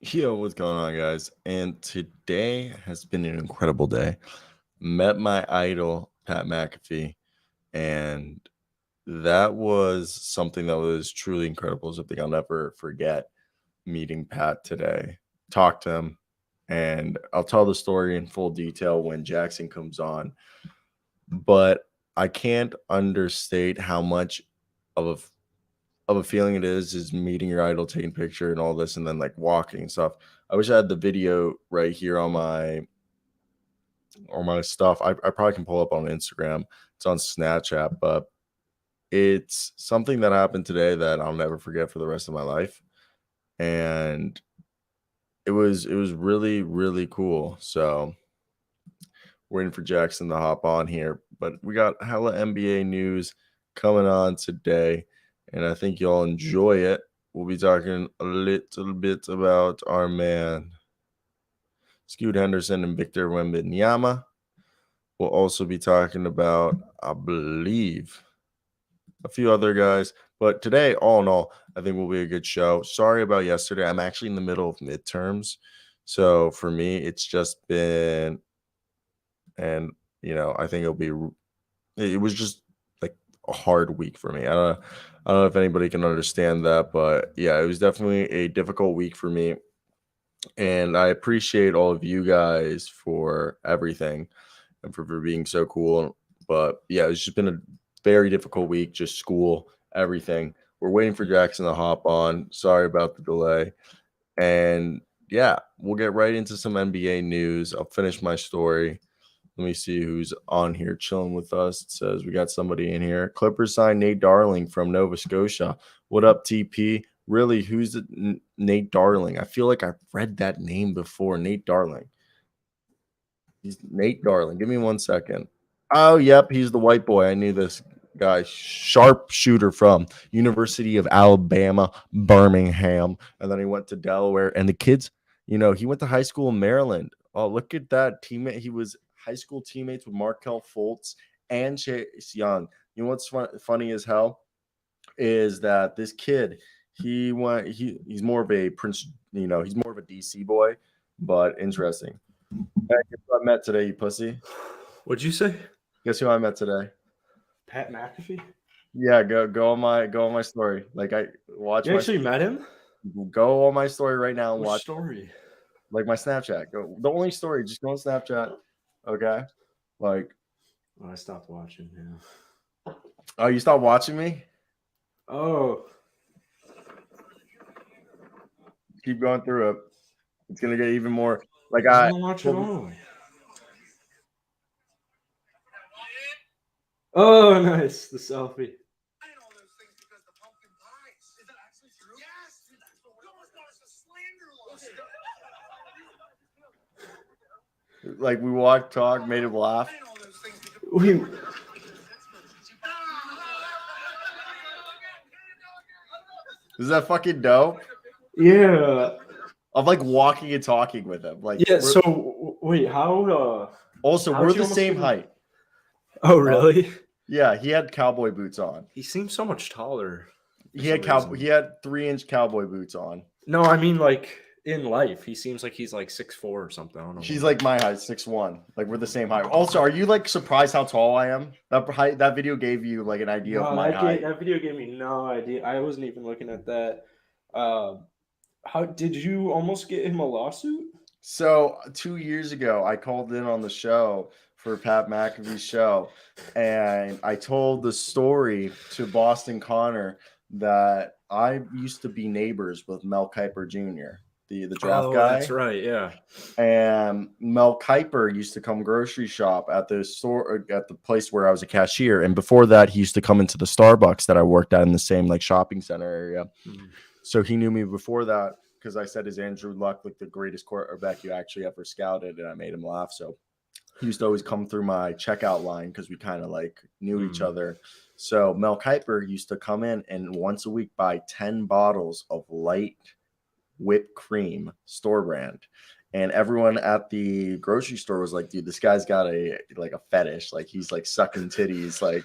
Yo, what's going on, guys? And today has been an incredible day. Met my idol, Pat McAfee, and that was something that was truly incredible. Something I'll never forget meeting Pat today. Talk to him, and I'll tell the story in full detail when Jackson comes on. But I can't understate how much of a feeling it is meeting your idol, taking a picture and all this, and then like walking and stuff. I wish I had the video right here on my stuff. I probably can pull up on Instagram. It's on Snapchat, but it's something that happened today that I'll never forget for the rest of my life. And it was really, really cool. So waiting for Jackson to hop on here. But we got hella NBA news coming on today, and I think y'all enjoy it. We'll be talking a little bit about our man, Scoot Henderson and Victor Wembanyama. We'll also be talking about, I believe, a few other guys. But today, all in all, I think will be a good show. Sorry about yesterday. I'm actually in the middle of midterms. So for me, it's just been, and, I think it was just like a hard week for me. I don't know if anybody can understand that, but yeah, it was definitely a difficult week for me. And I appreciate all of you guys for everything and for being so cool. But yeah, it's just been a very difficult week, just school, everything. We're waiting for Jackson to hop on. Sorry about the delay. And yeah, we'll get right into some NBA news. I'll finish my story. Let me see who's on here chilling with us. It says we got somebody in here. Clippers signed Nate Darling from Nova Scotia. What up, TP? Really, who's Nate Darling? I feel like I've read that name before. Nate Darling. He's Nate Darling. Give me 1 second. Oh, yep, he's the white boy. I knew this guy. Sharpshooter from University of Alabama, Birmingham. And then he went to Delaware. And the kids, he went to high school in Maryland. Oh, look at that teammate. He was high school teammates with Markel Fultz and Chase Young. You know what's funny as hell is that this kid, he's more of a Prince, he's more of a DC boy, but interesting. Hey, guess who I met today, you pussy? What'd you say? Guess who I met today? Pat McAfee? Yeah, go on my story. Like I watch You my actually met him? go on my story right now and Which watch story? like my Snapchat. Go the only story, just go on Snapchat. Okay. Like, Oh, I stopped watching now. oh, you stopped watching me? Oh, Keep going through it. It's gonna get even more like I I want to watch it well, all. Oh, nice. The selfie. like we walked, talk, made him laugh. We, Is that fucking dope? yeah. I'm like walking and talking with him. Like Yeah, we're so wait, how we're how'd you the almost same get him? height. Oh, really? Yeah, he had cowboy boots on. He seems so much taller for He some had reason. he had 3-inch cowboy boots on. No, I mean like in life, he seems like he's like 6'4" or something. I don't know He's why. like my height, 6'1". Like we're the same height. Also, are you like surprised how tall I am? That video gave you like an idea of No, my height. that video gave me no idea. I wasn't even looking at that. Um, how did you almost get him a lawsuit? So 2 years ago, I called in on the show for Pat McAfee's show, and I told the story to Boston Connor that I used to be neighbors with Mel Kiper Jr., the draft Oh, that's guy. right. Yeah. And Mel Kiper used to come grocery shop at the store at the place where I was a cashier. And before that, he used to come into the Starbucks that I worked at in the same like shopping center area. Mm. So he knew me before that because I said, "Is Andrew Luck like the greatest quarterback you actually ever scouted?" And I made him laugh. So he used to always come through my checkout line because we kind of like knew each other. So Mel Kiper used to come in and once a week buy 10 bottles of light whipped cream, store brand. And everyone at the grocery store was like, "Dude, this guy's got a fetish. Like he's like sucking titties, like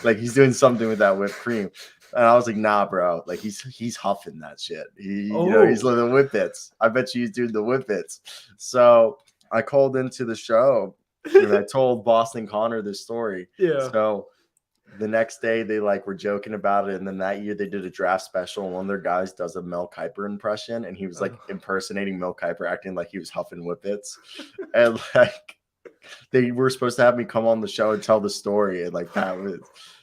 like he's doing something with that whipped cream." And I was like, nah, bro. Like he's huffing that shit. He's Oh. living whippets. I bet you he's doing the whippets. So I called into the show and I told Boston Connor this story. Yeah. So the next day they like were joking about it, and then that year they did a draft special, and one of their guys does a Mel Kiper impression, and he was like impersonating Mel Kiper, acting like he was huffing whippets, and like they were supposed to have me come on the show and tell the story, and like that was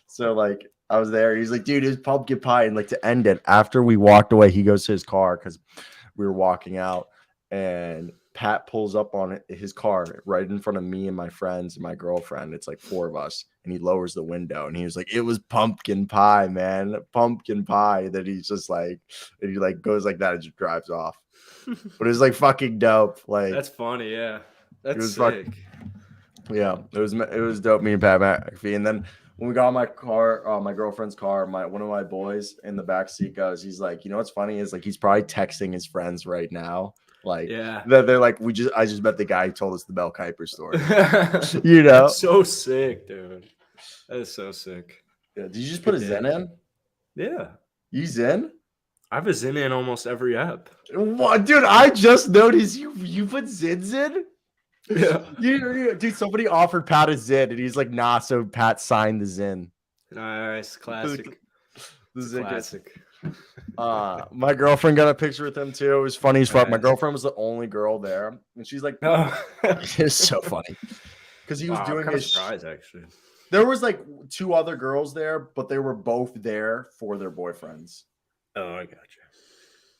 so like I was there. He's like, dude, it was pumpkin pie, and like to end it after we walked away, he goes to his car because we were walking out, and Pat pulls up on his car right in front of me and my friends and my girlfriend. It's like 4 of us. And he lowers the window and he was like, it was pumpkin pie, man. Pumpkin pie. That he's just like, and he like goes like that and just drives off. But it was like fucking dope. Like, that's funny. Yeah. That's sick. Yeah. It was dope. Me and Pat McAfee. And then when we got in my car, my girlfriend's car, one of my boys in the back seat goes, he's like, you know what's funny is like he's probably texting his friends right now. Like, yeah, they're like, I just met the guy who told us the Mel Kiper story. You know, that's so sick, dude. That is so sick. Yeah. Did you just put a Zen in? Yeah. You Zen? I have a Zen in almost every app. What, dude? I just noticed you put Zins in. Yeah. Dude, somebody offered Pat a Zin, and he's like, nah. So Pat signed the Zin. Nice, classic. The classic. My girlfriend got a picture with him too. It was funny as fuck. My girlfriend was the only girl there, and she's like, it's so funny because he was doing his surprise. Actually, there was like 2 other girls there, but they were both there for their boyfriends. Oh, I got you.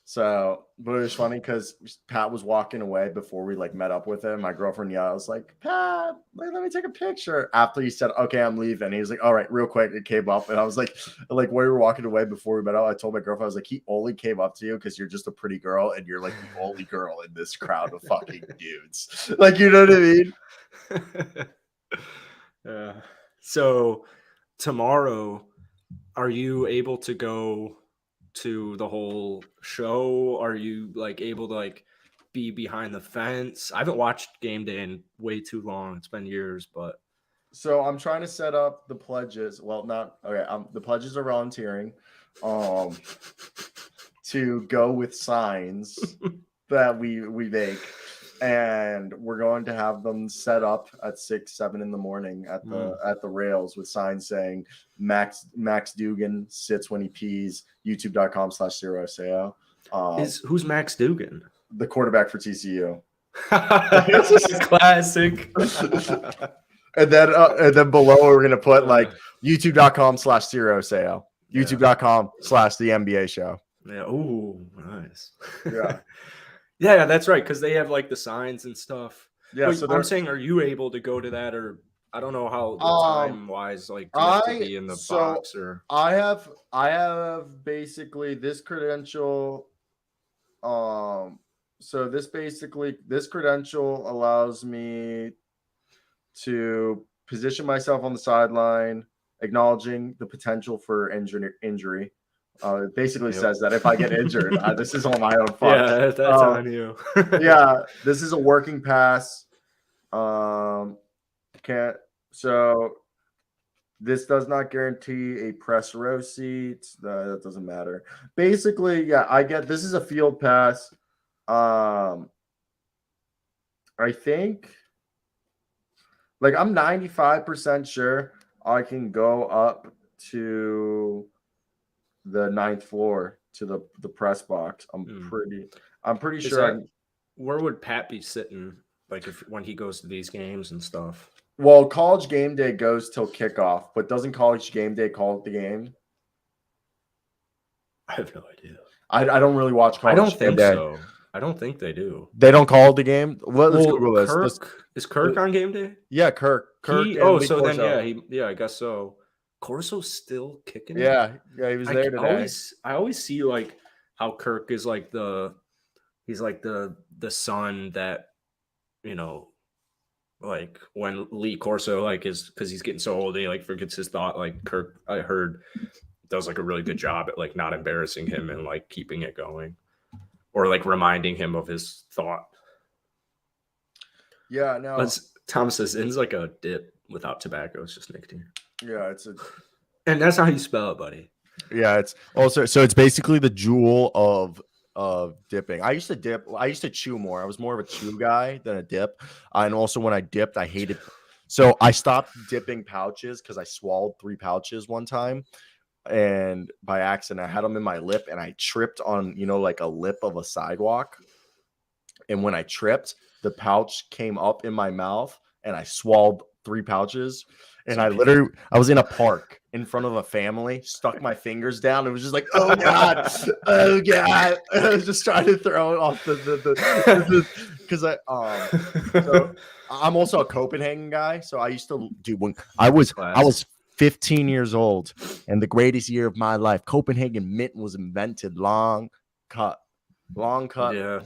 So, but it was funny because Pat was walking away before we like met up with him. My girlfriend yelled, I was like, Pat, let me take a picture. After he said, okay, I'm leaving. He was like, all right, real quick. It came up. And I was like we were walking away before we met up, I told my girlfriend, I was like, he only came up to you because you're just a pretty girl and you're like the only girl in this crowd of fucking dudes. Like, you know what I mean? Yeah. So tomorrow, are you able to go to the whole show? Are you like able to like be behind the fence? I haven't watched game day in way too long. It's been years, but so I'm trying to set up the pledges. Well, not okay. The pledges are volunteering to go with signs that we make, and we're going to have them set up at 6, 7 in the morning at the rails with signs saying Max Dugan sits when he pees. YouTube.com/Cyro Asseo. Who's Max Dugan? The quarterback for TCU. Classic. And then below we're gonna put like YouTube.com/Cyro Asseo. YouTube.com/the NBA show. Yeah. Ooh, nice. Yeah. Yeah, that's right. Because they have like the signs and stuff. Yeah. But So I'm saying, are you able to go to that, or I don't know how the time wise, like do you have to be in the box or? I have basically this credential. So this credential allows me to position myself on the sideline, acknowledging the potential for injury. It basically says that if I get injured, this is on my own fault. Yeah, that's on you. Yeah, this is a working pass. This does not guarantee a press row seat. That doesn't matter. Basically, yeah, this is a field pass. I think, like, I'm 95% sure I can go up to the 9th floor to the press box. I'm pretty sure. Where would Pat be sitting, like when he goes to these games and stuff? Well, College Game Day goes till kickoff, but doesn't College Game Day call it the game? I have no idea. I don't really watch College Game Day. So. I don't think they do. They don't call it the game. Let's Google this. Is Kirk on game day? Yeah, Kirk. So then I guess so. Corso's still kicking. Yeah, he was there today. I always see like how Kirk is like he's like the son that, you know, like when Lee Corso like is because he's getting so old he like forgets his thought. Like Kirk, I heard, does like a really good job at like not embarrassing him and like keeping it going, or like reminding him of his thought. Yeah, no. But Tom says it's like a dip without tobacco. It's just nicotine. Yeah, and that's how you spell it, buddy. Yeah, it's also so it's basically the jewel of dipping. I used to dip. I used to chew more. I was more of a chew guy than a dip. And also when I dipped, I hated. So I stopped dipping pouches because I swallowed 3 pouches one time, and by accident I had them in my lip, and I tripped on like a lip of a sidewalk. And when I tripped, the pouch came up in my mouth, and I swallowed 3 pouches. And I was in a park in front of a family, stuck my fingers down. It was just like, oh God, oh God. I was just trying to throw it off because so I'm also a Copenhagen guy. So I used to do when I was 15 years old, and the greatest year of my life, Copenhagen mint was invented. Long cut. Yeah.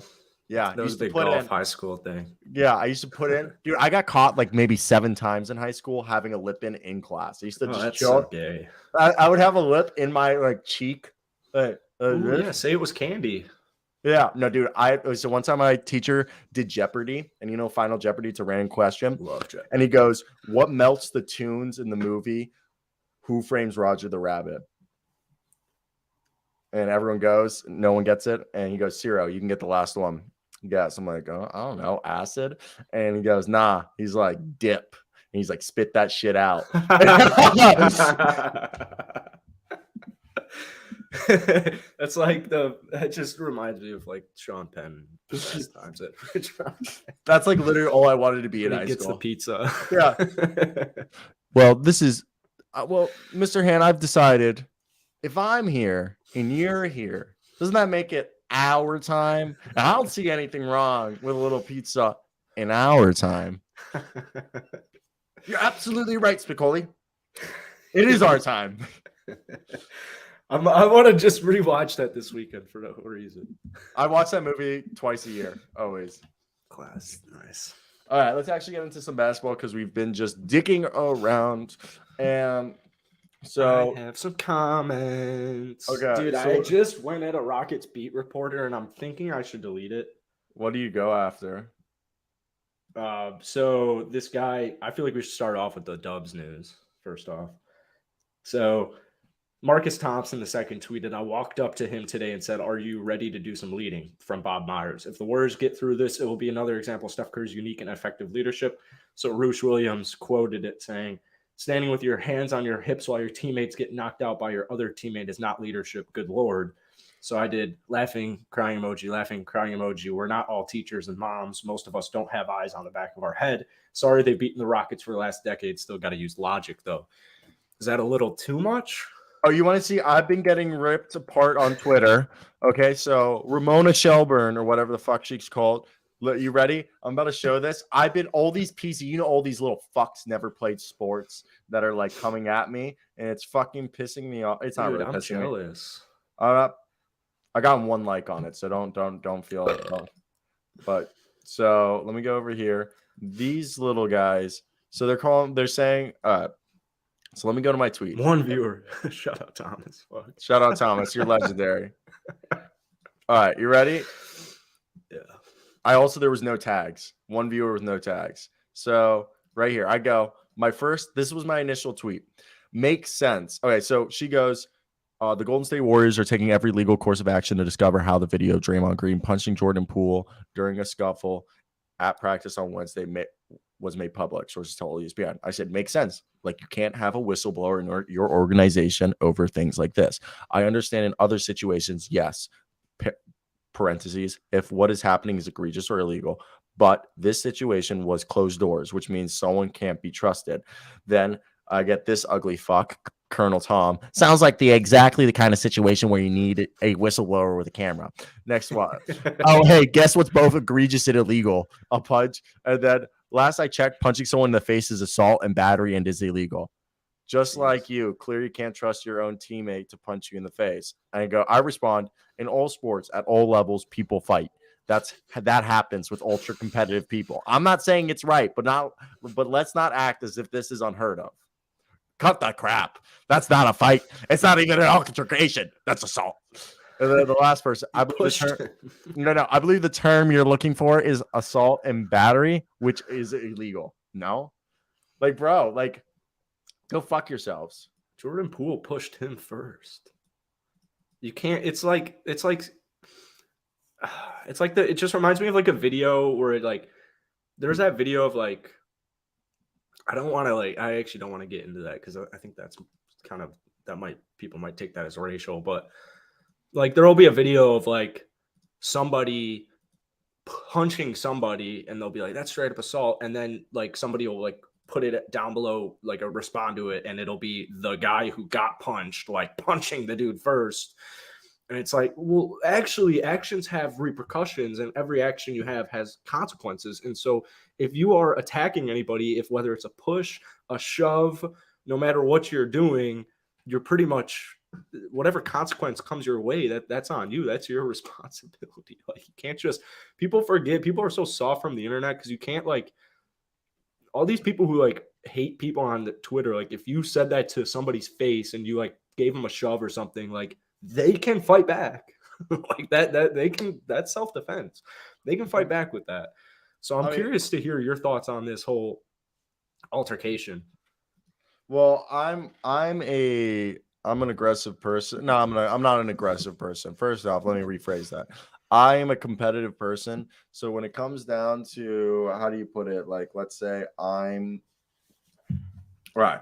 Yeah, That was a big golf high school thing. Yeah, I used to put in, dude. I got caught like maybe 7 times in high school having a lip in class. I used to just that's chill. So gay. I would have a lip in my like cheek. Ooh, yeah, say it was candy. Yeah, no, dude. So one time my teacher did Jeopardy, and Final Jeopardy, it's a random question. Love Jeopardy. And he goes, "What melts the tunes in the movie Who Frames Roger the Rabbit?" And everyone goes, no one gets it, and he goes, "Cyro, you can get the last one." Yes, I'm like, oh, I don't know, acid. And he goes, nah. He's like, dip. And he's like, spit that shit out. That's like that just reminds me of like Sean Penn times at That's like literally all I wanted to be in high school. Gets the pizza. Yeah. Well, this is Mr. Han, I've decided if I'm here and you're here, doesn't that make it our time? And I don't see anything wrong with a little pizza in our time. You're absolutely right, Spicoli. It is our time. I want to just rewatch that this weekend for no reason. I watch that movie twice a year, always. Class, nice. All right, let's actually get into some basketball because we've been just dicking around. And so I have some comments. Okay, dude, I just went at a Rockets beat reporter, and I'm thinking I should delete it. What do you go after? So this guy, I feel like we should start off with the Dubs news first off. So Marcus Thompson II tweeted, "I walked up to him today and said, 'Are you ready to do some leading?' From Bob Myers. If the Warriors get through this, it will be another example of Steph Curry's unique and effective leadership." So Roosh Williams quoted it saying, "Standing with your hands on your hips while your teammates get knocked out by your other teammate is not leadership. Good Lord." So I did laughing, crying emoji. We're not all teachers and moms. Most of us don't have eyes on the back of our head. Sorry they've beaten the Rockets for the last decade. Still got to use logic, though. Is that a little too much? Oh, you want to see? I've been getting ripped apart on Twitter. Okay, so Ramona Shelburne, or whatever the fuck she's called. You ready? I'm about to show this. I've been all these pieces, all these little fucks never played sports that are like coming at me, and it's fucking pissing me off. It's not really I'm pissing jealous. me. I got 1 like on it, so don't feel it. But so let me go over here. These little guys. So they're saying. So let me go to my tweet. 1 viewer. Shout out Thomas. Fuck. Shout out Thomas. You're legendary. All right, you ready? Yeah. There was no tags. 1 viewer with no tags. So right here, I go. This was my initial tweet. Makes sense. Okay, so she goes, the Golden State Warriors are taking every legal course of action to discover how the video of Draymond Green punching Jordan Poole during a scuffle at practice on Wednesday was made public. Sources tell ESPN. I said, makes sense. Like, you can't have a whistleblower in your organization over things like this. I understand in other situations, yes, parentheses, if what is happening is egregious or illegal, but this situation was closed doors, which means someone can't be trusted. Then I get this ugly fuck, Colonel Tom. Sounds like exactly the kind of situation where you need a whistleblower with a camera. Next one. Oh, hey, guess what's both egregious and illegal? A punch. And then last I checked, punching someone in the face is assault and battery and is illegal. Just like you, clearly can't trust your own teammate to punch you in the face. And I respond, in all sports, at all levels, people fight. That happens with ultra competitive people. I'm not saying it's right, but let's not act as if this is unheard of. Cut that crap. That's not a fight. It's not even an altercation. That's assault. And then the last person, I believe I believe the term you're looking for is assault and battery, which is illegal. No, like, bro, like, go fuck yourselves. Jordan Poole pushed him first. You can't. It's like it just reminds me of like a video where it like there's that video of like I actually don't want to get into that because I think that's kind of people might take that as racial, but like there will be a video of like somebody punching somebody and they'll be like that's straight up assault, and then like somebody will like put it down below like a respond to it and it'll be the guy who got punched like punching the dude first. And it's like, well, actually, actions have repercussions, and every action you have has consequences. And so, if you are attacking anybody, if whether it's a push, a shove, no matter what you're doing, you're pretty much whatever consequence comes your way. That's on you. That's your responsibility. Like you can't just people forget. People are so soft from the internet because you can't like all these people who like hate people on the Twitter. Like if you said that to somebody's face and you like gave them a shove or something, like they can fight back like that they can, that's self-defense. They can fight back with that. So I'm curious to hear your thoughts on this whole altercation. Well, I'm an aggressive person. No, I'm not an aggressive person. First off, let me rephrase that. I am a competitive person. So when it comes down to how do you put it? Like, let's say I'm right.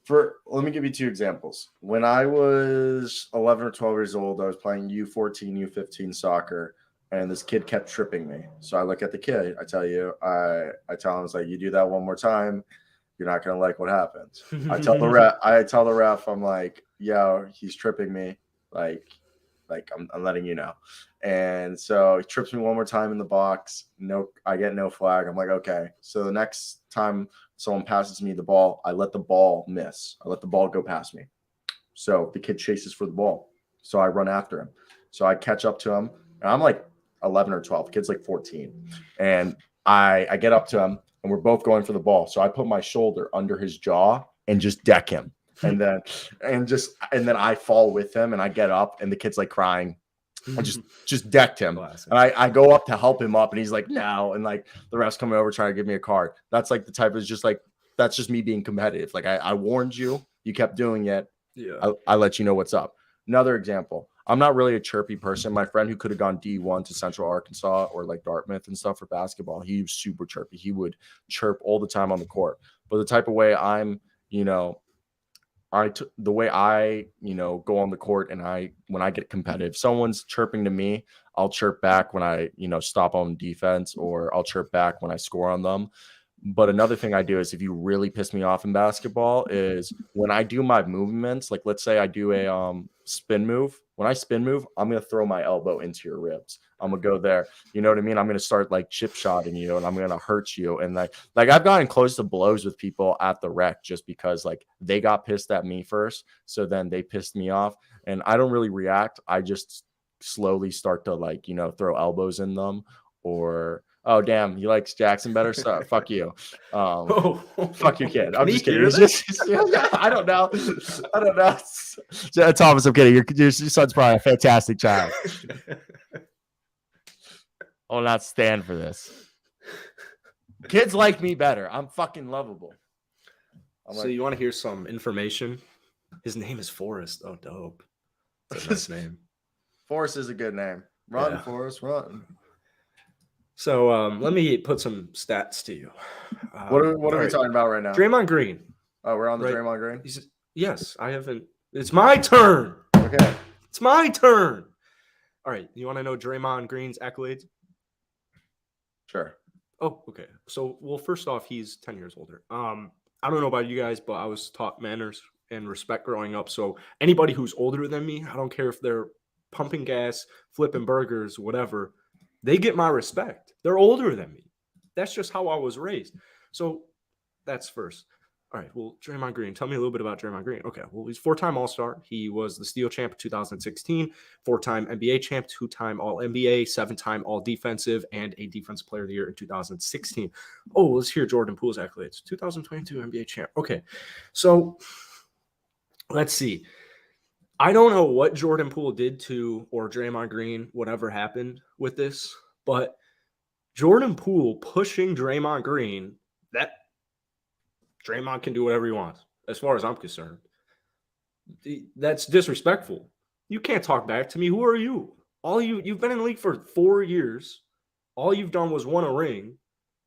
Let me give you two examples. When I was 11 or 12 years old, I was playing U14, U15 soccer, and this kid kept tripping me. So I look at the kid. I tell him, it's like, you do that one more time, you're not gonna like what happens. I tell the ref, I'm like, yo, he's tripping me. Like I'm letting you know. And so he trips me one more time in the box. No, I get no flag. I'm like, okay. So the next time someone passes me the ball, I let the ball miss. I let the ball go past me. So the kid chases for the ball. So I run after him. So I catch up to him. And I'm like 11 or 12. The kid's like 14. And I get up to him and we're both going for the ball. So I put my shoulder under his jaw and just deck him. And then I fall with him and I get up and the kid's like crying. I just decked him. Classic. And I go up to help him up and he's like, no. And like the ref's coming over trying to give me a card. That's like the type of just like, that's just me being competitive. Like I warned you, you kept doing it. Yeah. I let you know what's up. Another example. I'm not really a chirpy person. My friend who could have gone D1 to Central Arkansas or like Dartmouth and stuff for basketball, he was super chirpy. He would chirp all the time on the court. But the type of way I'm, the way I, go on the court and when I get competitive, someone's chirping to me, I'll chirp back when I, stop on defense, or I'll chirp back when I score on them. But another thing I do is if you really piss me off in basketball is when I do my movements, like let's say I do a spin move. When I spin move, I'm going to throw my elbow into your ribs. I'm going to go there. You know what I mean? I'm going to start like chip shotting you and I'm going to hurt you. And like I've gotten close to blows with people at the rec just because like they got pissed at me first. So then they pissed me off and I don't really react. I just slowly start to like, throw elbows in them or, oh, damn, he likes Jackson better? So fuck you. Fuck your kid. I'm just kidding. I don't know. Thomas, I'm kidding. Your son's probably a fantastic child. I'll not stand for this. Kids like me better. I'm fucking lovable. You want to hear some information? His name is Forrest. Oh, dope. That's a nice name. Forrest is a good name. Run, Forrest, run. So let me put some stats to you. What are we talking about right now? Draymond Green. Oh, we're on the Draymond Green? Yes, I haven't. It's my turn. Okay. It's my turn. All right. You want to know Draymond Green's accolades? Sure. Oh, okay. So, well, first off, he's 10 years older. I don't know about you guys, but I was taught manners and respect growing up. So anybody who's older than me, I don't care if they're pumping gas, flipping burgers, whatever, they get my respect. They're older than me. That's just how I was raised. So that's first. All right. Well, Draymond Green, tell me a little bit about Draymond Green. Okay. Well, he's 4-time All-Star. He was the steal champ in 2016, 4-time NBA champ, 2-time All-NBA, 7-time All-Defensive, and a Defensive Player of the Year in 2016. Oh, let's hear Jordan Poole's accolades. 2022 NBA champ. Okay. So let's see. I don't know what Jordan Poole did to, or Draymond Green, whatever happened with this, but Jordan Poole pushing Draymond Green, that Draymond can do whatever he wants, as far as I'm concerned. That's disrespectful. You can't talk back to me. Who are you? You've been in the league for 4 years. All you've done was won a ring.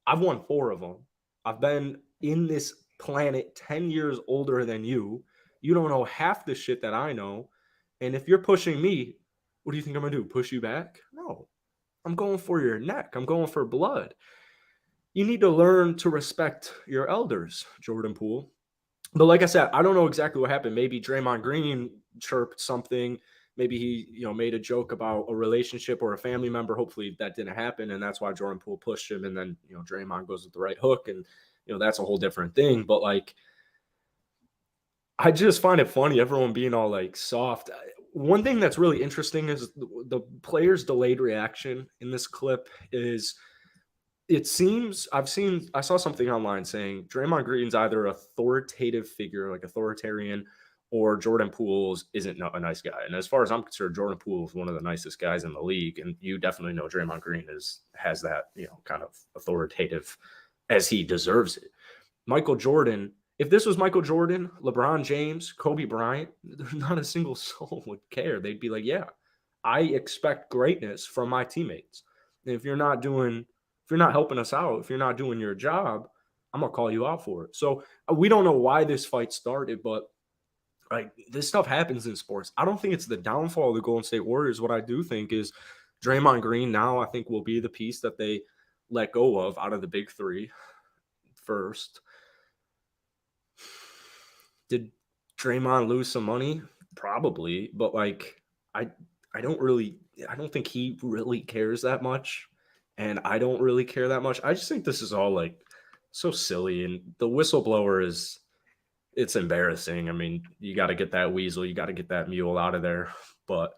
I've won 4 of them. I've been in this planet 10 years older than you. You don't know half the shit that I know. And if you're pushing me, what do you think I'm going to do? Push you back? No. I'm going for your neck. I'm going for blood. You need to learn to respect your elders, Jordan Poole. But like I said, I don't know exactly what happened. Maybe Draymond Green chirped something. Maybe he, made a joke about a relationship or a family member. Hopefully that didn't happen, and that's why Jordan Poole pushed him. And then, Draymond goes with the right hook, and that's a whole different thing. But like, I just find it funny, everyone being all like soft. One thing that's really interesting is the players' delayed reaction in this clip is. It seems I saw something online saying Draymond Green's either authoritative figure, like authoritarian, or Jordan Poole isn't a nice guy. And as far as I'm concerned, Jordan Poole is one of the nicest guys in the league. And you definitely know Draymond Green has that, kind of authoritative as he deserves it. Michael Jordan, if this was Michael Jordan, LeBron James, Kobe Bryant, not a single soul would care. They'd be like, yeah, I expect greatness from my teammates. And if you're not helping us out, if you're not doing your job, I'm going to call you out for it. So we don't know why this fight started, but like this stuff happens in sports. I don't think it's the downfall of the Golden State Warriors. What I do think is Draymond Green now I think will be the piece that they let go of out of the big three first. Did Draymond lose some money? Probably, but like I don't think he really cares that much. And I don't really care that much. I just think this is all like so silly. And the whistleblower it's embarrassing. I mean, you got to get that weasel, you got to get that mule out of there. But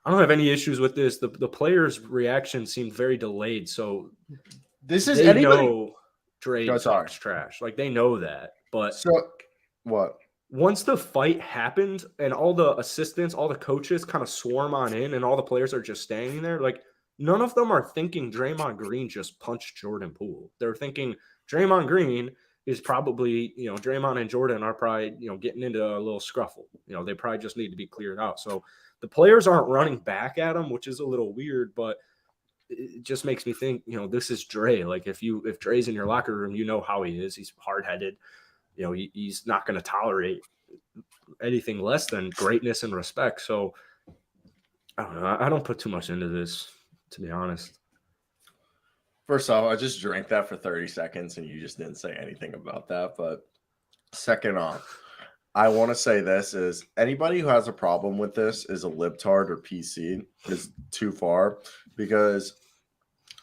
I don't have any issues with this. The players' reaction seemed very delayed. So they know Dre talks trash. Like they know that. But so what? Once the fight happened and all the assistants, all the coaches kind of swarm on in and all the players are just standing there, like none of them are thinking Draymond Green just punched Jordan Poole. They're thinking Draymond Green is probably, Draymond and Jordan are probably, getting into a little scruffle. They probably just need to be cleared out. So the players aren't running back at him, which is a little weird, but it just makes me think, this is Dre. Like if Dre's in your locker room, you know how he is. He's hard-headed. He's not going to tolerate anything less than greatness and respect. So I don't know. I don't put too much into this, to be honest. First off, I just drank that for 30 seconds and you just didn't say anything about that. But second off, I want to say this is anybody who has a problem with this is a libtard or PC is too far, because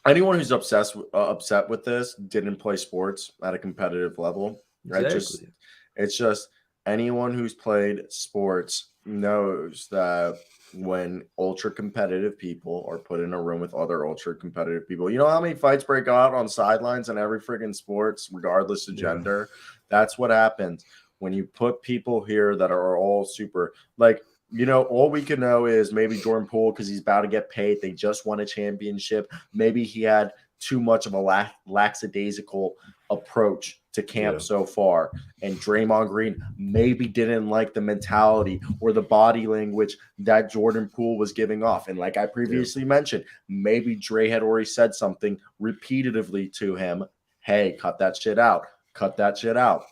anyone who's upset with this didn't play sports at a competitive level. Right? Exactly. It's just anyone who's played sports knows that when ultra competitive people are put in a room with other ultra competitive people, you know how many fights break out on sidelines in every friggin' sports, regardless of gender? That's what happens when you put people here that are all super, like, all we can know is maybe Jordan Poole, because he's about to get paid. They just won a championship. Maybe he had too much of a lackadaisical approach to camp so far. And Draymond Green maybe didn't like the mentality or the body language that Jordan Poole was giving off. And like I previously mentioned, maybe Dre had already said something repeatedly to him. Hey, cut that shit out. Cut that shit out.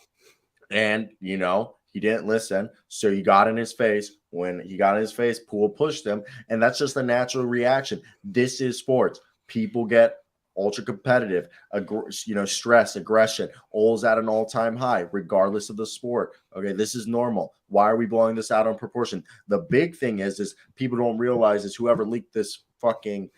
And, he didn't listen. So he got in his face. When he got in his face, Poole pushed him. And that's just a natural reaction. This is sports. People get ultra competitive, stress, aggression, all's at an all-time high, regardless of the sport. Okay, this is normal. Why are we blowing this out on proportion? The big thing is people don't realize is whoever leaked this fucking,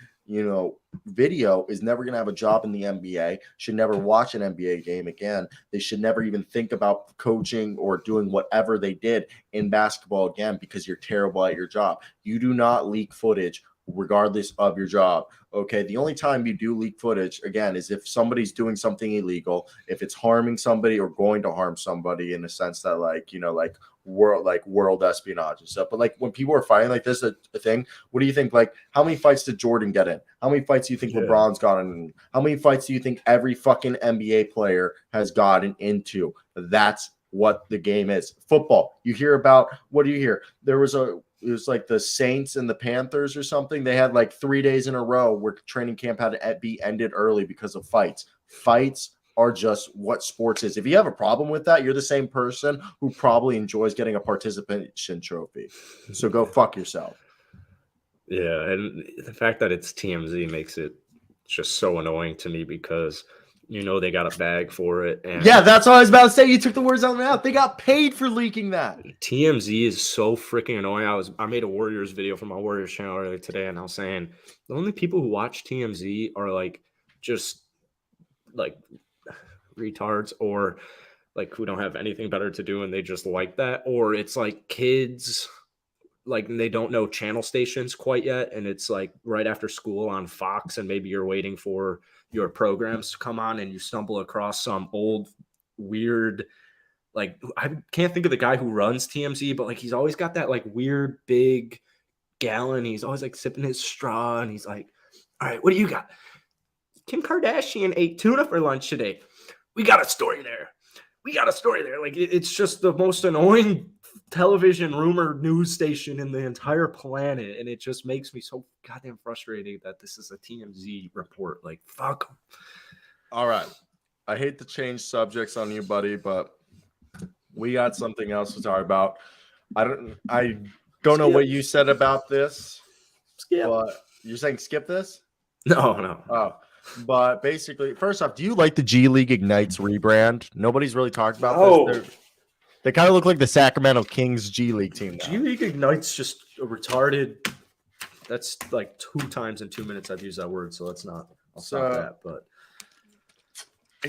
video is never going to have a job in the NBA, should never watch an NBA game again. They should never even think about coaching or doing whatever they did in basketball again, because you're terrible at your job. You do not leak footage regardless of your job. Okay, the only time you do leak footage again is if somebody's doing something illegal, if it's harming somebody or going to harm somebody, in a sense that world espionage and stuff. But like when people are fighting like this, a thing, what do you think? Like, how many fights did Jordan get in? How many fights do you think LeBron's gotten in? How many fights do you think every fucking NBA player has gotten into? That's what the game is. Football. You hear about, what do you hear? There was it was like the Saints and the Panthers or something. They had like 3 days in a row where training camp had to be ended early because of fights. Fights are just what sports is. If you have a problem with that, you're the same person who probably enjoys getting a participation trophy. So go fuck yourself. Yeah, and the fact that it's TMZ makes it just so annoying to me because they got a bag for it. And yeah, that's what I was about to say. You took the words out of my mouth. They got paid for leaking that. TMZ is so freaking annoying. I made a Warriors video for my Warriors channel earlier today, and I was saying the only people who watch TMZ are like just like retards or like who don't have anything better to do and they just like that, or it's like kids like they don't know channel stations quite yet, and it's like right after school on Fox, and maybe you're waiting for your programs to come on and you stumble across some old weird, like I can't think of the guy who runs TMZ, but like he's always got that like weird big gallon. He's always like sipping his straw and he's like, all right, what do you got? Kim Kardashian ate tuna for lunch today. We got a story there. Like it's just the most annoying television rumor news station in the entire planet, and it just makes me so goddamn frustrated that this is a TMZ report. Like, fuck 'em. All right, I hate to change subjects on you, buddy, but we got something else to talk about. I don't know what you said about this. But you're saying skip this? No. Oh, but basically, first off, do you like the G League Ignites rebrand? Nobody's really talked about this. They kind of look like the Sacramento Kings G League team now. G League Ignite's just a retarded. That's like 2 times in 2 minutes I've used that word, so let's not. I'll stop that. But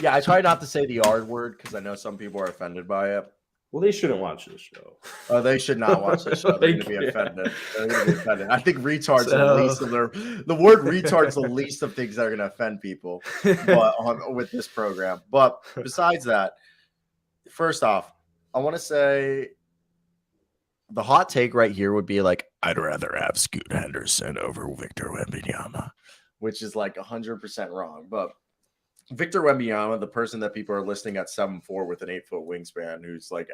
yeah, I try not to say the R word because I know some people are offended by it. Well, they shouldn't watch this show. Oh, they should not watch this show. They're going to be offended. They're going to be offended. I think retards are the least of the word retard's the least of things that are going to offend people with this program. But besides that, first off, I want to say the hot take right here would be like, I'd rather have Scoot Henderson over Victor Wembanyama, which is like 100% wrong. But Victor Wembanyama, the person that people are listing at 7'4" with an 8-foot wingspan, who's like,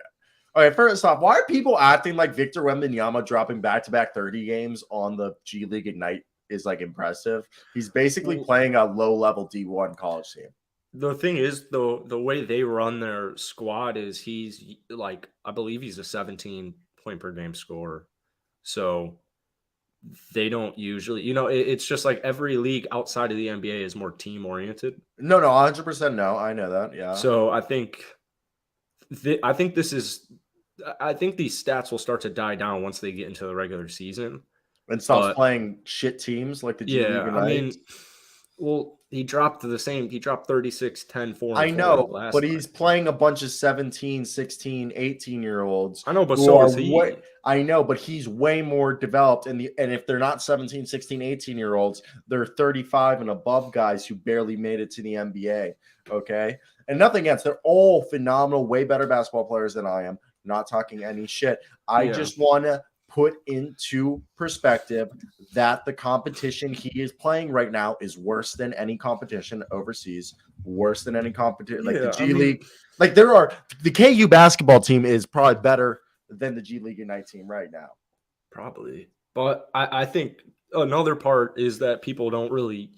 okay, first off, why are people acting like Victor Wembanyama dropping back-to-back 30 games on the G League Ignite is like impressive? He's basically playing a low-level D1 college team. The thing is, though, the way they run their squad is he's like, I believe he's a 17 point per game scorer. So they don't usually, it's just like every league outside of the NBA is more team oriented. No, 100% no. I know that. Yeah. So I think these stats will start to die down once they get into the regular season and stops playing shit teams like the G League Ignite. I mean, well, he dropped 36, 10, 4. I know, but he's playing a bunch of 17, 16, 18-year-olds. I know, but so is he. I know, but he's way more developed. And if they're not 17, 16, 18-year-olds, they're 35 and above guys who barely made it to the NBA. Okay? And nothing against. They're all phenomenal, way better basketball players than I am. Not talking any shit. I just want to put into perspective that the competition he is playing right now is worse than any competition overseas, worse than any competition. Like the G League, like the KU basketball team is probably better than the G League Ignite team right now. Probably. But I think another part is that people don't really,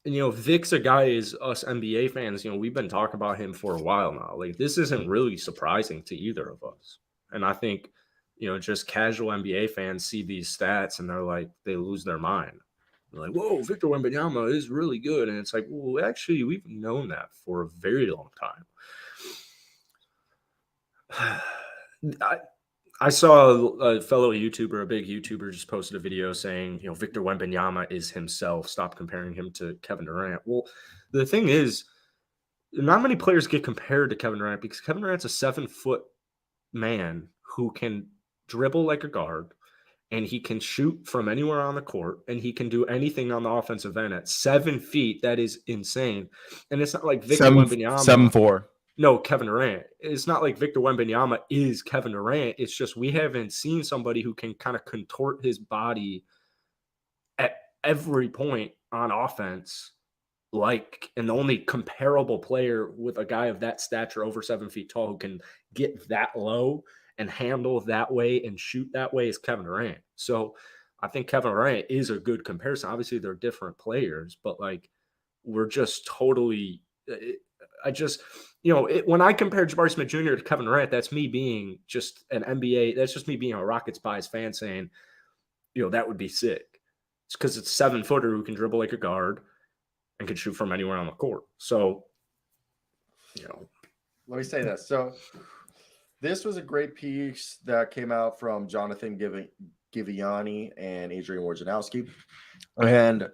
Vic's a guy is us NBA fans, we've been talking about him for a while now. Like this isn't really surprising to either of us. And I think, just casual NBA fans see these stats and they're like, they lose their mind. They're like, whoa, Victor Wembanyama is really good. And it's like, well, actually, we've known that for a very long time. I saw a fellow YouTuber, a big YouTuber, just posted a video saying, Victor Wembanyama is himself. Stop comparing him to Kevin Durant. Well, the thing is, not many players get compared to Kevin Durant because Kevin Durant's a 7-foot man who can dribble like a guard, and he can shoot from anywhere on the court, and he can do anything on the offensive end at 7 feet. That is insane. And it's not like Victor Wembanyama. 7'4". No, Kevin Durant. It's not like Victor Wembanyama is Kevin Durant. It's just we haven't seen somebody who can kind of contort his body at every point on offense. And the only comparable player with a guy of that stature over 7 feet tall who can get that low and handle that way and shoot that way is Kevin Durant. So I think Kevin Durant is a good comparison. Obviously, they're different players, but like we're just totally. When I compare Jabari Smith Jr. to Kevin Durant, that's me being just an NBA. That's just me being a Rockets bias fan saying, that would be sick. It's because it's a 7-footer who can dribble like a guard and can shoot from anywhere on the court. So, let me say this. So this was a great piece that came out from Jonathan Giviani and Adrian Wojnarowski. And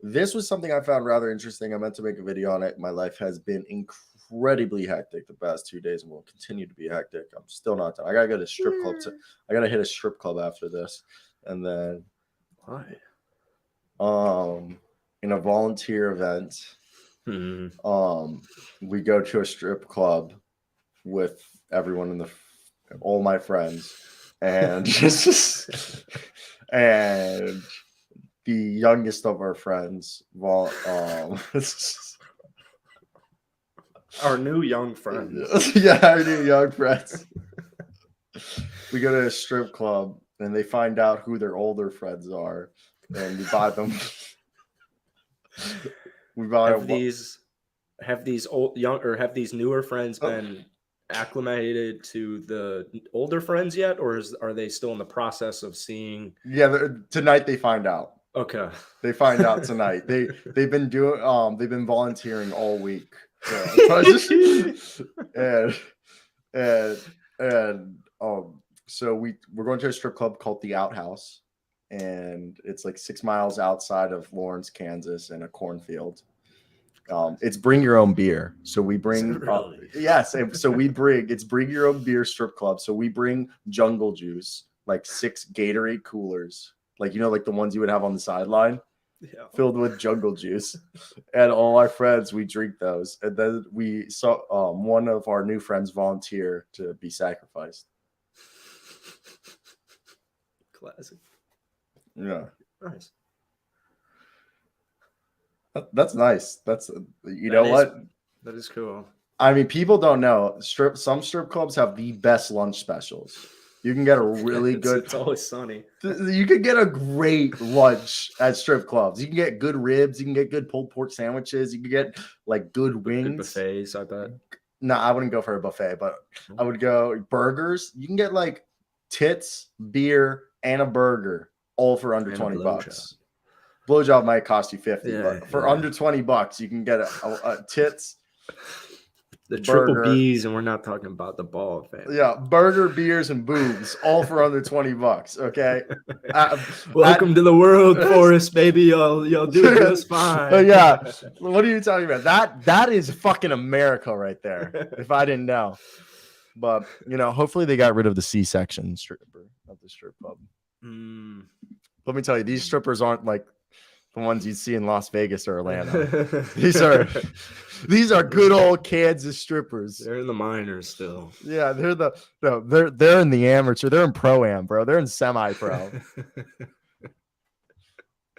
this was something I found rather interesting. I meant to make a video on it. My life has been incredibly hectic the past 2 days and will continue to be hectic. I'm still not done. I gotta go to a strip club. I gotta hit a strip club after this. And then in a volunteer event, we go to a strip club with everyone all my friends, and and the youngest of our friends, our new young friends. Our new young friends. We go to a strip club and they find out who their older friends are, and we buy them. Have these newer friends been acclimated to the older friends yet, or are they still in the process of seeing? Yeah, tonight they find out. Okay, they find out tonight. They've been volunteering all week, so we're going to a strip club called the Outhouse, and it's like 6 miles outside of Lawrence, Kansas, in a cornfield. It's bring your own beer. So we bring yes. So it's bring your own beer strip club. So we bring jungle juice, like 6 Gatorade coolers, like like the ones you would have on the sideline, filled with jungle juice, and all our friends, we drink those, and then we saw one of our new friends volunteer to be sacrificed. Classic. Yeah. Nice. That's nice. That's what? That is cool. I mean, people don't know. Some strip clubs have the best lunch specials. You can get a really good. It's always sunny. You can get a great lunch at strip clubs. You can get good ribs. You can get good pulled pork sandwiches. You can get like good wings. Good buffets, I bet. No, I wouldn't go for a buffet, but I would go burgers. You can get like tits, beer, and a burger, all for under $20. Blowjob might cost you $50, but for under $20, you can get a tits, the triple B's, and we're not talking about the ball fan. Yeah, burger, beers, and boobs, all for under $20. Okay. Welcome to the world, Forrest, baby. You'll do just fine. Yeah. What are you talking about? That is fucking America right there. If I didn't know, but hopefully they got rid of the C-section stripper of the strip club. Let me tell you, these strippers aren't like the ones you'd see in Las Vegas or Orlando. These are good old Kansas strippers. They're in the minors still. Yeah, they're in the amateur. They're in pro-am, bro. They're in semi-pro.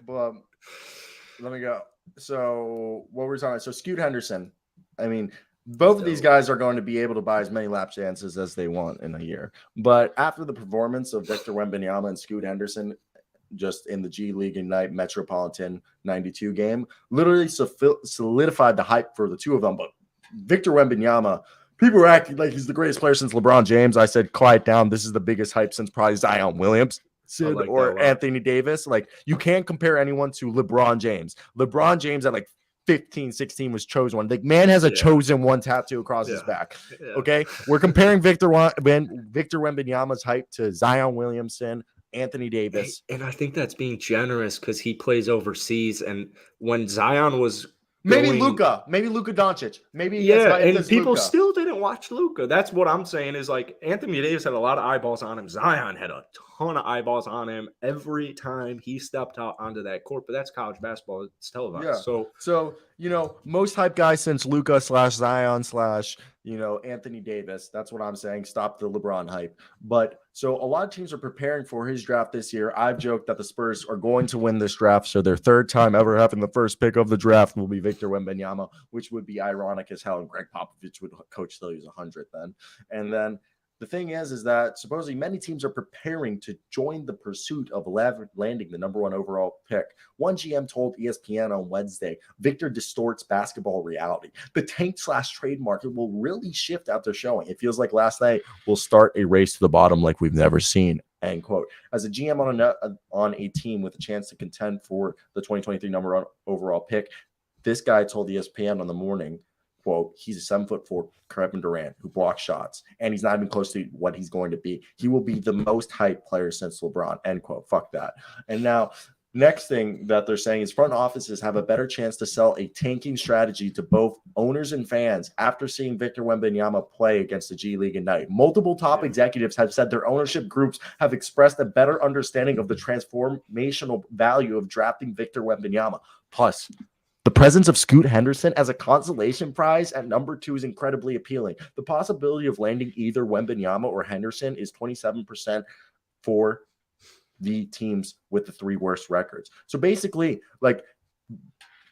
But let me go. So what were we talking about? So Scoot Henderson. I mean, both of these guys are going to be able to buy as many lap dances as they want in a year. But after the performance of Victor Wembanyama and Scoot Henderson, just in the G League Ignite Metropolitan 92 game, literally solidified the hype for the two of them. But Victor Wembanyama, people were acting like he's the greatest player since LeBron James. I said, quiet down. This is the biggest hype since probably Zion Williamson or Anthony Davis. Like, you can't compare anyone to LeBron James. LeBron James at like 15, 16 was chosen one. The man has a chosen one tattoo across his back. Yeah. Okay. We're comparing Victor Wembanyama's hype to Zion Williamson, Anthony Davis. And I think that's being generous because he plays overseas. And when Zion was maybe Luka Doncic, and people still didn't watch Luka. That's what I'm saying is like Anthony Davis had a lot of eyeballs on him. Zion had a ton of eyeballs on him every time he stepped out onto that court. But that's college basketball. It's televised. Yeah. So most hype guys since Luka / Zion / Anthony Davis. That's what I'm saying. Stop the LeBron hype. But so a lot of teams are preparing for his draft this year. I've joked that the Spurs are going to win this draft. So their third time ever having the first pick of the draft will be Victor Wembanyama, which would be ironic as hell. And Greg Popovich would coach till he was 100 then. And then the thing is that supposedly many teams are preparing to join the pursuit of landing the number 1 overall pick. One GM told ESPN on Wednesday, Victor distorts basketball reality. The tank/trade market will really shift after showing. It feels like last night will start a race to the bottom like we've never seen. End quote. As a GM on a team with a chance to contend for the 2023 number 1 overall pick, this guy told ESPN on the morning, quote, he's a 7'4" Kevin Durant who blocks shots, and he's not even close to what he's going to be. He will be the most hyped player since LeBron, end quote. Fuck that. And now, next thing that they're saying is front offices have a better chance to sell a tanking strategy to both owners and fans after seeing Victor Wembanyama play against the G League Ignite. Multiple top executives have said their ownership groups have expressed a better understanding of the transformational value of drafting Victor Wembanyama. Plus, the presence of Scoot Henderson as a consolation prize at number 2 is incredibly appealing. The possibility of landing either Wembanyama or Henderson is 27% for the teams with the 3 worst records. So basically, like,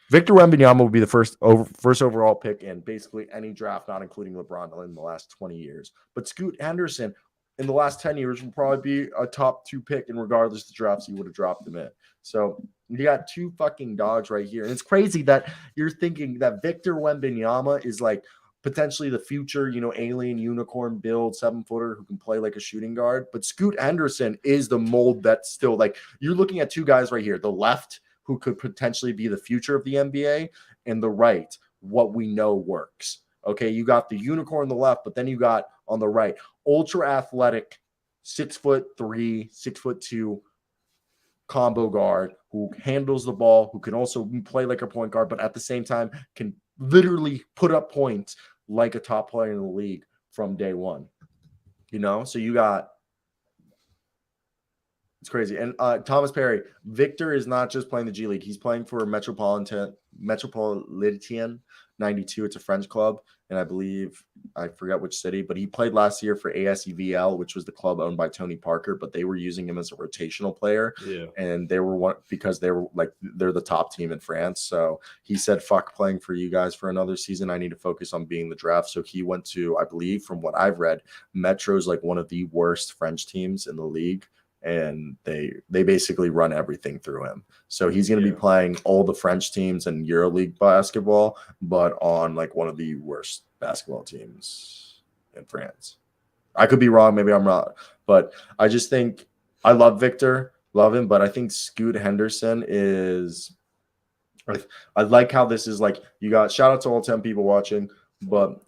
Victor Wembanyama will be the first overall pick in basically any draft, not including LeBron, in the last 20 years. But Scoot Henderson in the last 10 years will probably be a top 2 pick, and regardless of the drafts, you would have dropped him in. So you got 2 fucking dogs right here. And it's crazy that you're thinking that Victor Wembanyama is like potentially the future, alien unicorn build 7-footer who can play like a shooting guard. But Scoot Henderson is the mold that's still like, you're looking at 2 guys right here, the left who could potentially be the future of the NBA, and the right, what we know works. Okay, you got the unicorn on the left, but then you got on the right, ultra athletic, 6'3", 6'2" combo guard who handles the ball, who can also play like a point guard, but at the same time can literally put up points like a top player in the league from day one. So you got, it's crazy. And Thomas Perry, Victor is not just playing the G League. He's playing for Metropolitan 92. It's a French club. And I forgot which city, but he played last year for ASEVL, which was the club owned by Tony Parker, but they were using him as a rotational player. Yeah. And they were because they're the top team in France. So he said, fuck playing for you guys for another season. I need to focus on being the draft. So he went to, I believe from what I've read, Metro's like one of the worst French teams in the league. And they basically run everything through him. So he's going to be playing all the French teams and EuroLeague basketball, but on like one of the worst basketball teams in France. I could be wrong. Maybe I'm wrong. But I just think I love Victor, love him. But I think Scoot Henderson is – I like how this is like you got – shout out to all 10 people watching. But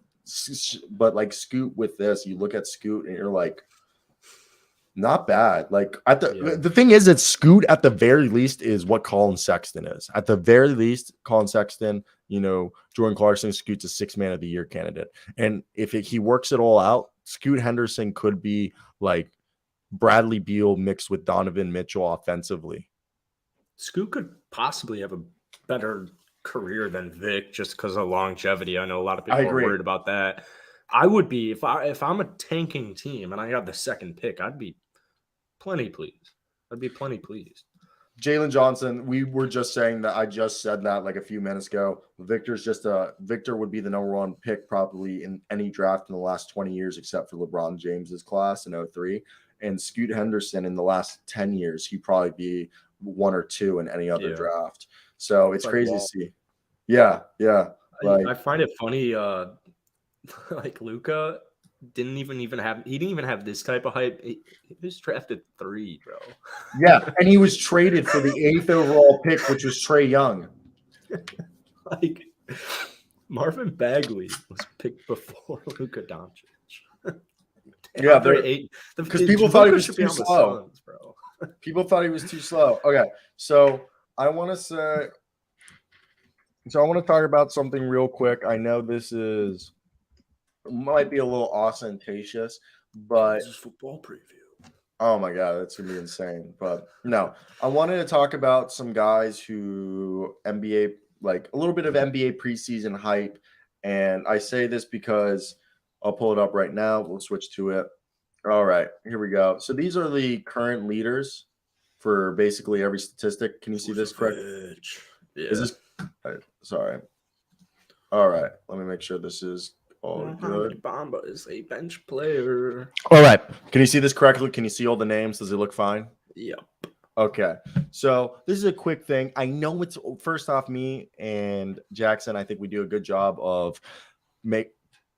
like Scoot with this, you look at Scoot and you're like – not bad. Like the thing is that Scoot at the very least is what Colin Sexton is. At the very least, Colin Sexton, Jordan Clarkson, Scoot's a 6th man of the year candidate. And if he works it all out, Scoot Henderson could be like Bradley Beal mixed with Donovan Mitchell offensively. Scoot could possibly have a better career than Vic just because of longevity. I know a lot of people are worried about that. I would be if I'm a tanking team and I have the 2nd pick, I'd be plenty pleased. Jalen Johnson, we were just saying that. I just said that like a few minutes ago. Victor would be the number 1 pick probably in any draft in the last 20 years, except for LeBron James's class in 2003. And Scoot Henderson in the last 10 years, he'd probably be 1 or 2 in any other draft. So it's crazy to see. Yeah. I find it funny. Like Luka didn't even have this type of hype. He was drafted 3, bro. Yeah, and he was traded for the 8th overall pick, which was Trae Young. Like Marvin Bagley was picked before Luka Doncic. Yeah, because people thought he was too slow. Suns, bro. People thought he was too slow. Okay, so I want to talk about something real quick. I know this might be a little ostentatious, but this is football preview. Oh my god, that's gonna be insane. But no, I wanted to talk about some guys who NBA, like a little bit of NBA preseason hype. And I say this because I'll pull it up right now. We'll switch to it. All right, here we go. So these are the current leaders for basically every statistic. Can you see this correct? Yeah. Is this sorry? All right, let me make sure this is all Mohamed good. Bamba is a bench player. All right. Can you see this correctly? Can you see all the names? Does it look fine? Yep. Okay. So this is a quick thing. I know it's first off, me and Jackson, I think we do a good job of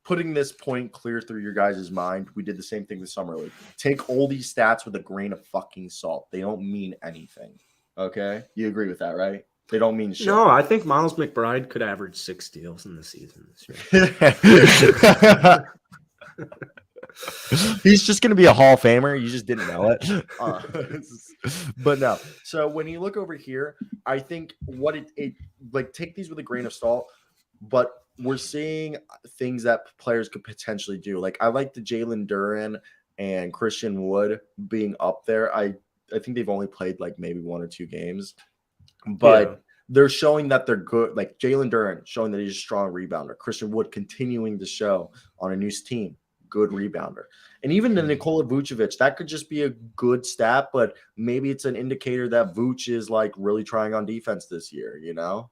putting this point clear through your guys' mind. We did the same thing with Summer League. Take all these stats with a grain of fucking salt. They don't mean anything. Okay? You agree with that, right? They don't mean shit. No, I think Miles McBride could average 6 steals in the season this year. He's just going to be a Hall of Famer. You just didn't know it. But no. So when you look over here, I think what it like take these with a grain of salt, but we're seeing things that players could potentially do. Like I like the Jalen Duren and Christian Wood being up there. I think they've only played like maybe 1 or 2 games, but they're showing that they're good. Like Jalen Duren showing that he's a strong rebounder. Christian Wood continuing to show on a new team, good rebounder. And even the Nikola Vucevic, that could just be a good stat, but maybe it's an indicator that Vuce is like really trying on defense this year, you know?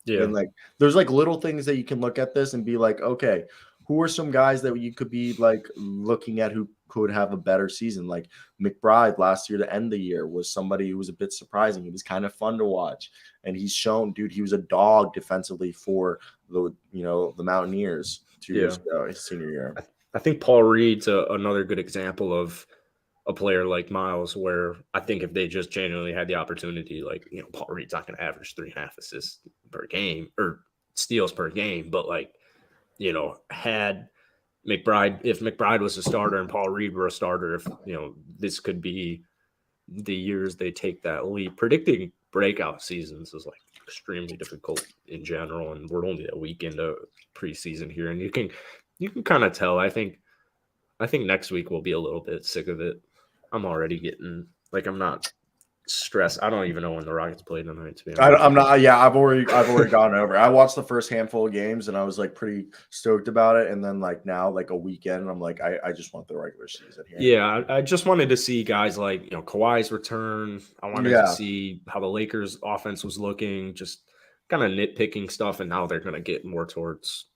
Yeah. And like there's like little things that you can look at this and be like, okay, who are some guys that you could be like looking at who could have a better season? Like McBride last year to end the year was somebody who was a bit surprising. He was kind of fun to watch. And he's shown, dude, he was a dog defensively for the Mountaineers 2 years ago, his senior year. I think Paul Reed's another good example of a player like Miles, where I think if they just genuinely had the opportunity, like, Paul Reed's not going to average 3.5 assists per game or steals per game, but like, had McBride, if McBride was a starter and Paul Reed were a starter, if, this could be the years they take that leap. Predicting breakout seasons is like extremely difficult in general, and we're only a week into preseason here, and you can kind of tell. I think next week we'll be a little bit sick of it. I'm already getting like, I'm not stressed. I don't even know when the Rockets play tonight, to be honest. I'm not. Yeah, I've already gone over. I watched the first handful of games and I was like pretty stoked about it. And then like now, like a weekend, I'm like, I just want the regular season here. Yeah, I just wanted to see guys like Kawhi's return. I wanted to see how the Lakers' offense was looking, just kind of nitpicking stuff, and now they're going to get more towards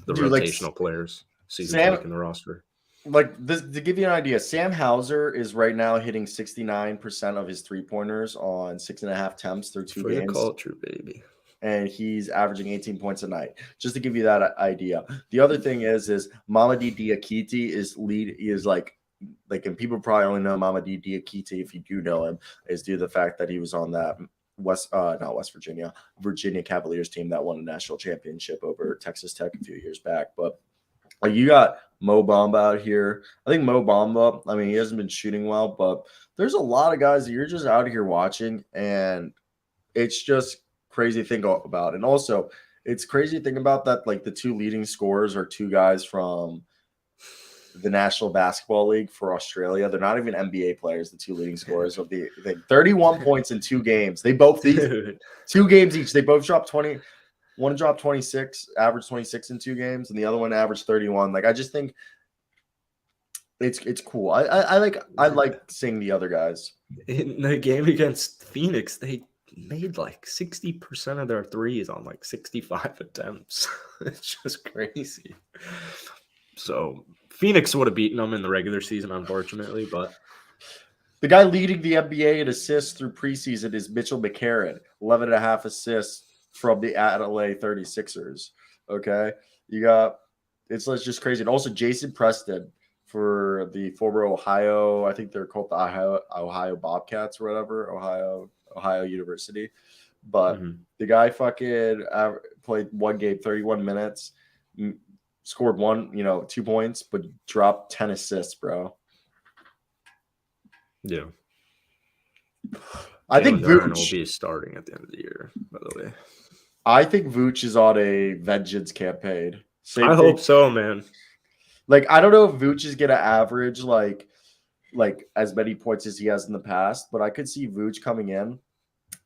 the rotational players. See who's making the roster. Like this, to give you an idea, Sam Hauser is right now hitting 69% of his 3-pointers on 6.5 attempts through 2 games. For the culture, baby. And he's averaging 18 points a night. Just to give you that idea. The other thing is Mamadi Diakite is like, and people probably only know Mamadi Diakite, if you do know him, is due to the fact that he was on that Virginia Cavaliers team that won a national championship over Texas Tech a few years back. But you got Mo Bamba out here. I think Mo Bamba, I mean, he hasn't been shooting well, but there's a lot of guys that you're just out here watching, and it's just crazy to think about. And also, it's crazy to think about that, like, the 2 leading scorers are 2 guys from the National Basketball League for Australia. They're not even NBA players, the 2 leading scorers of the thing. 31 points in 2 games. They both, 2 games each, they both dropped 20. One dropped 26, averaged 26 in 2 games, and the other one averaged 31. Like, I just think it's cool. I like seeing the other guys. In the game against Phoenix, they made like 60% of their threes on like 65 attempts. It's just crazy. So Phoenix would have beaten them in the regular season, unfortunately, but the guy leading the NBA in assists through preseason is Mitchell McCarron, 11.5 assists from the Adelaide 36ers. Okay. It's just crazy. And also Jason Preston for the former Ohio, I think they're called the Ohio Bobcats or whatever, Ohio University. But the guy fucking played 1 game, 31 minutes, scored 2 points, but dropped 10 assists, bro. Yeah. I think Vooch will be starting at the end of the year, by the way. I think Vooch is on a vengeance campaign. I hope so, man. Like, I don't know if Vooch is going to average like as many points as he has in the past, but I could see Vooch coming in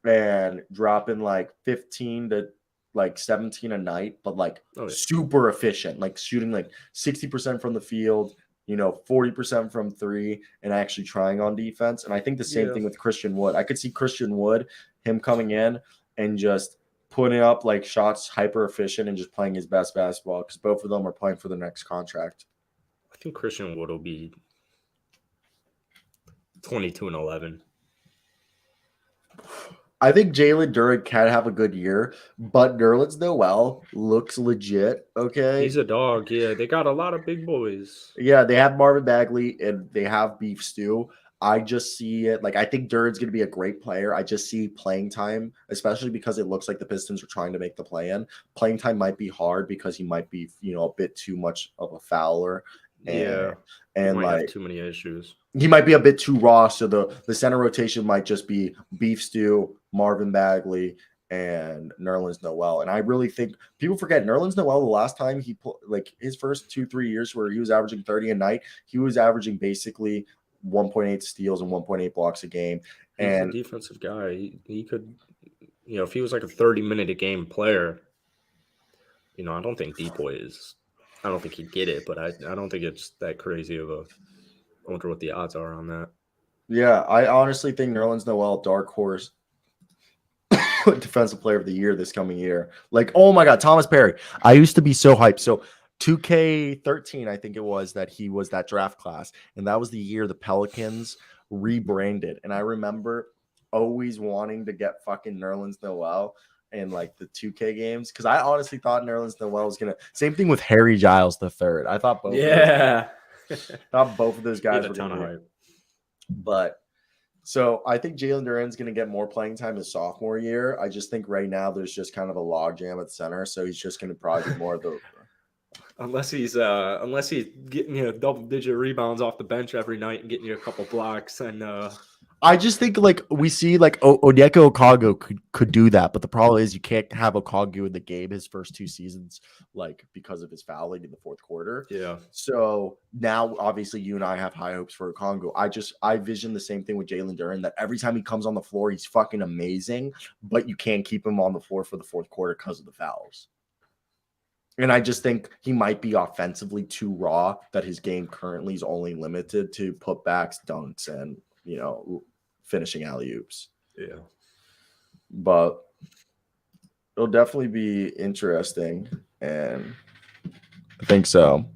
and dropping like 15 to like 17 a night, but like super efficient, like shooting like 60% from the field, 40% from 3, and actually trying on defense. And I think the same thing with Christian Wood. I could see Christian Wood, him coming in and just putting up like shots hyper efficient and just playing his best basketball because both of them are playing for the next contract. I think Christian Wood will be 22-11. I think Jalen Duren can have a good year, but Nerlens Noel looks legit. Okay. He's a dog. Yeah, they got a lot of big boys. Yeah, they have Marvin Bagley and they have Beef Stew. I just see it like I think Duren's going to be a great player. I just see playing time, especially because it looks like the Pistons are trying to make the play in. Playing time might be hard because he might be, a bit too much of a fouler. Yeah, And might like have too many issues. he might be a bit too raw. So the center rotation might just be Beef Stew, Marvin Bagley, and Nerlens Noel. And I really think people forget Nerlens Noel, the last time like his first 2-3 years where he was averaging 30 a night, he was averaging basically 1.8 steals and 1.8 blocks a game. He's And a defensive guy. He could, if he was like a 30-minute a game player, I don't think I don't think he'd get it, but I don't think it's that crazy of a. I wonder what the odds are on that. Yeah, I honestly think Nerlens Noel, dark horse defensive player of the year this coming year. Like, oh my God, Thomas Perry. I used to be so hyped. So 2K13, I think it was, that he was that draft class. And that was the year the Pelicans rebranded. And I remember always wanting to get fucking Nerlens Noel in like the 2K games. Because I honestly thought Nerlens Noel was gonna. Same thing with Harry Giles the third. I thought both. Yeah. Thought both of those guys a were ton of gonna hype. But so I think Jalen Duren's going to get more playing time his sophomore year. I just think right now there's just kind of a logjam at center, so he's just going to probably be more of the. Unless he's getting double-digit rebounds off the bench every night and getting you a couple blocks, and I just think like we see like Onyeka Okongwu could do that, but the problem is you can't have Okongwu in the game his first 2 seasons, like because of his fouling in the fourth quarter. Yeah. So now obviously you and I have high hopes for Okongwu. I vision the same thing with Jalen Duren, that every time he comes on the floor, he's fucking amazing, but you can't keep him on the floor for the fourth quarter because of the fouls. And I just think he might be offensively too raw, that his game currently is only limited to putbacks, dunks, and finishing alley-oops. Yeah. But it'll definitely be interesting, and I think so.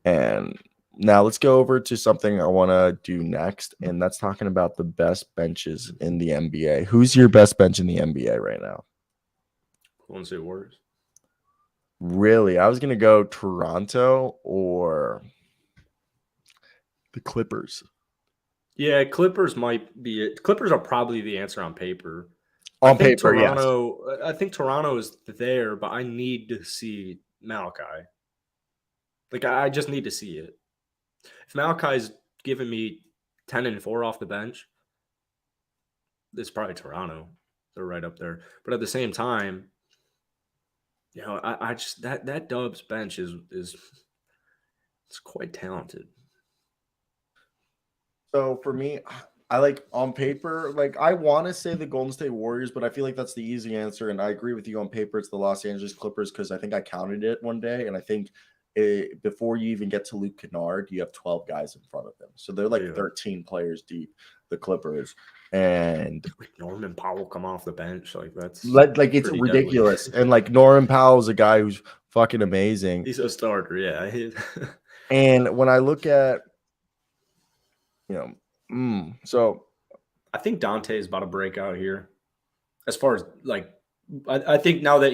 And now let's go over to something I want to do next, and that's talking about the best benches in the NBA. Who's your best bench in the NBA right now? Golden State Warriors. Really? I was going to go Toronto or the Clippers. Yeah, Clippers might be it. Clippers are probably the answer on paper. On I think paper, Toronto, yes. I think Toronto is there, but I need to see Malachi. Like, I just need to see it. If Malachi's giving me 10 and 4 off the bench, it's probably Toronto. They're right up there. But at the same time, I just that Dubs bench is it's quite talented. So for me, I like on paper, like I want to say the Golden State Warriors, but I feel like that's the easy answer. And I agree with you on paper. It's the Los Angeles Clippers because I think I counted it one day. And I think before you even get to Luke Kennard, you have 12 guys in front of them. So they're like 13 players deep, the Clippers. And Norman Powell come off the bench. Like that's like it's ridiculous. And like Norman Powell is a guy who's fucking amazing. He's a starter. Yeah. And when I look at, so I think Dante is about to break out here. As far as like, I think now that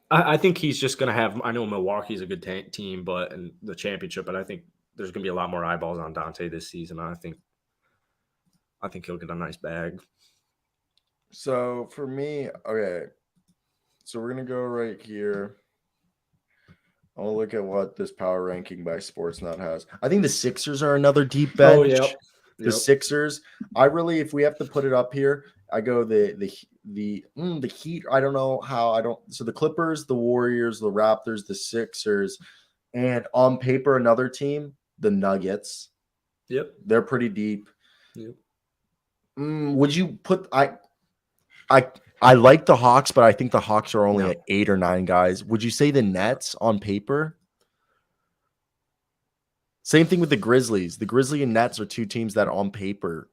I think he's just going to have, I know Milwaukee's a good team, but in the championship, but I think there's going to be a lot more eyeballs on Dante this season. I think he'll get a nice bag. So for me, okay. So we're going to go right here. I'll look at what this power ranking by Sportsnet has. I think the Sixers are another deep bench. Oh, yep. The Sixers. I really, if we have to put it up here, I go the Heat. I don't know how. So the Clippers, the Warriors, the Raptors, the Sixers, and on paper another team, the Nuggets. Yep, they're pretty deep. Yep. Would you put I like the Hawks, but I think the Hawks are only at 8 or 9 guys. Would you say the Nets on paper? Same thing with the Grizzlies. The Grizzlies and Nets are 2 teams that on paper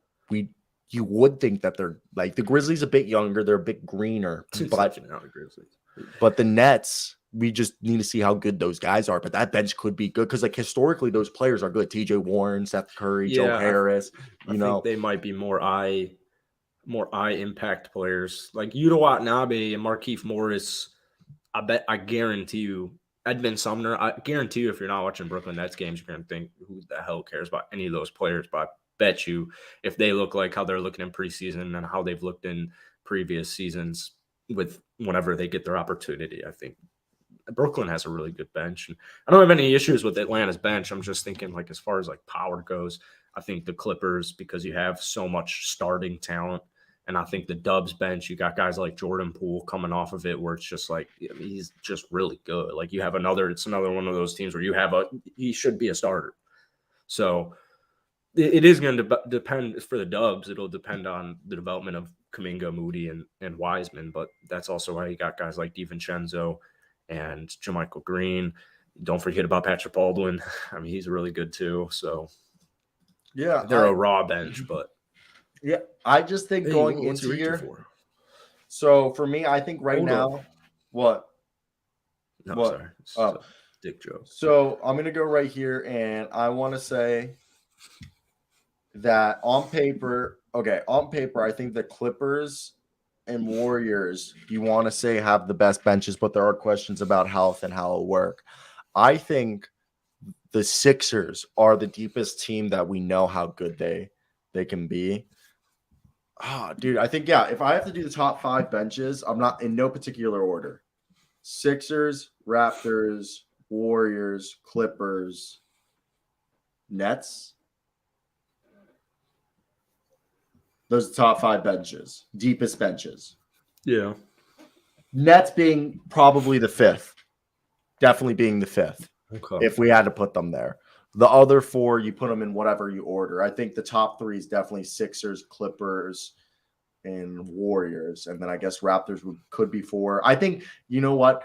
you would think that they're like the Grizzlies a bit younger, they're a bit greener, but the Nets, we just need to see how good those guys are. But that bench could be good because like historically those players are good. TJ Warren, Seth Curry, Joe Harris. I think they might be more eye impact players like Yuta Watanabe and Markieff Morris. I guarantee you, Edmund Sumner. I guarantee you, if you're not watching Brooklyn Nets games, you're gonna think, who the hell cares about any of those players? But I bet you, if they look like how they're looking in preseason and how they've looked in previous seasons, with whenever they get their opportunity, I think Brooklyn has a really good bench. And I don't have any issues with Atlanta's bench. I'm just thinking, like, as far as like power goes, I think the Clippers, because you have so much starting talent. And I think the Dubs bench, you got guys like Jordan-Poole coming off of it, where it's just like, I mean, he's just really good. Like you have it's another one of those teams where he should be a starter. So it is going to depend for the Dubs. It'll depend on the development of Kuminga, Moody, and Wiseman. But that's also why you got guys like DiVincenzo and JaMychal Green. Don't forget about Patrick Baldwin. I mean, he's really good too. So yeah, they're a raw bench, but. Yeah, I just think going into here. So for me, I think now, what? No, what? Sorry. Dick joke. So I'm gonna go right here, and I want to say that on paper, I think the Clippers and Warriors, you want to say have the best benches, but there are questions about health and how it'll work. I think the Sixers are the deepest team that we know how good they can be. Dude, I think, if I have to do the top 5 benches, I'm not in no particular order. Sixers, Raptors, Warriors, Clippers, Nets. Those are the top 5 benches, deepest benches. Yeah. Nets being probably the 5th. Definitely being the 5th. Okay. If we had to put them there. The other 4, you put them in whatever you order. I think the top 3 is definitely Sixers, Clippers, and Warriors. And then I guess Raptors could be 4. I think, you know what?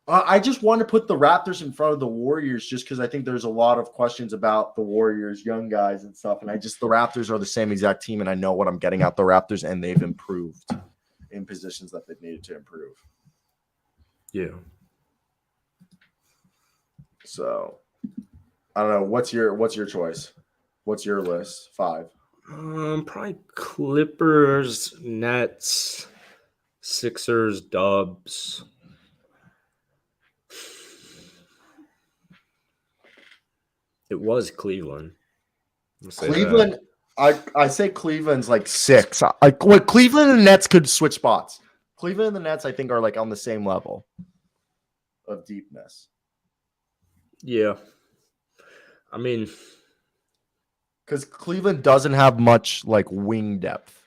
I just want to put the Raptors in front of the Warriors just because I think there's a lot of questions about the Warriors, young guys and stuff. And the Raptors are the same exact team, and I know what I'm getting out the Raptors, and they've improved in positions that they've needed to improve. Yeah. So I don't know. What's your choice? What's your list? 5. Probably Clippers, Nets, Sixers, Dubs. It was Cleveland. Cleveland. I say Cleveland's like 6. Cleveland and the Nets could switch spots. Cleveland and the Nets, I think, are like on the same level of deepness. Yeah. I mean, because Cleveland doesn't have much like wing depth.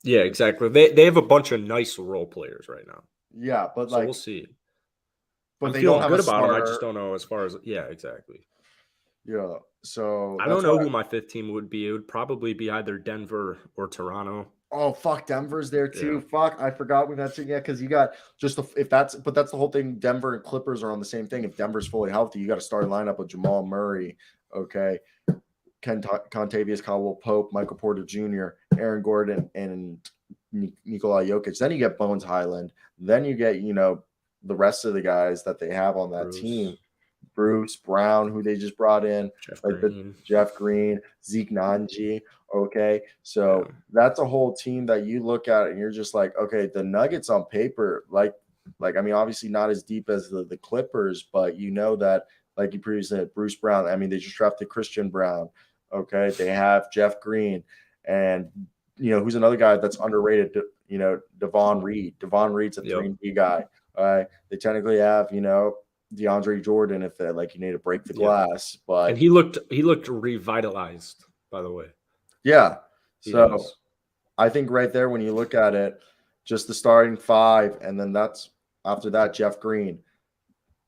Yeah, exactly. They have a bunch of nice role players right now. Yeah, but so we'll see. But I'm they feeling don't have good a about them. I starter. just don't know as far as exactly. Yeah. So I don't know who my 5th team would be. It would probably be either Denver or Toronto. Oh fuck, Denver's there too. Yeah. Fuck, I forgot we mentioned because you got just that's the whole thing. Denver and Clippers are on the same thing. If Denver's fully healthy, you got to start a lineup with Jamal Murray, okay, Contavious Caldwell-Pope, Michael Porter Jr., Aaron Gordon, and Nikola Jokic. Then you get Bones Highland. Then you get the rest of the guys that they have on that team. Bruce Brown, who they just brought in, Jeff Green, Zeke Nanji. Okay, so that's a whole team that you look at and you're just like, okay, the Nuggets on paper, like I mean, obviously not as deep as the Clippers, but you know that, like you previously said, Bruce Brown. I mean, they just drafted Christian Brown. Okay, they have Jeff Green, and who's another guy that's underrated? Devon Reed. Devon Reed's a 3D guy. All right, they technically have DeAndre Jordan if they you need to break the glass, but and he looked revitalized, by the way. Yeah. So I think right there, when you look at it, just the starting 5, and then that's after that, Jeff Green.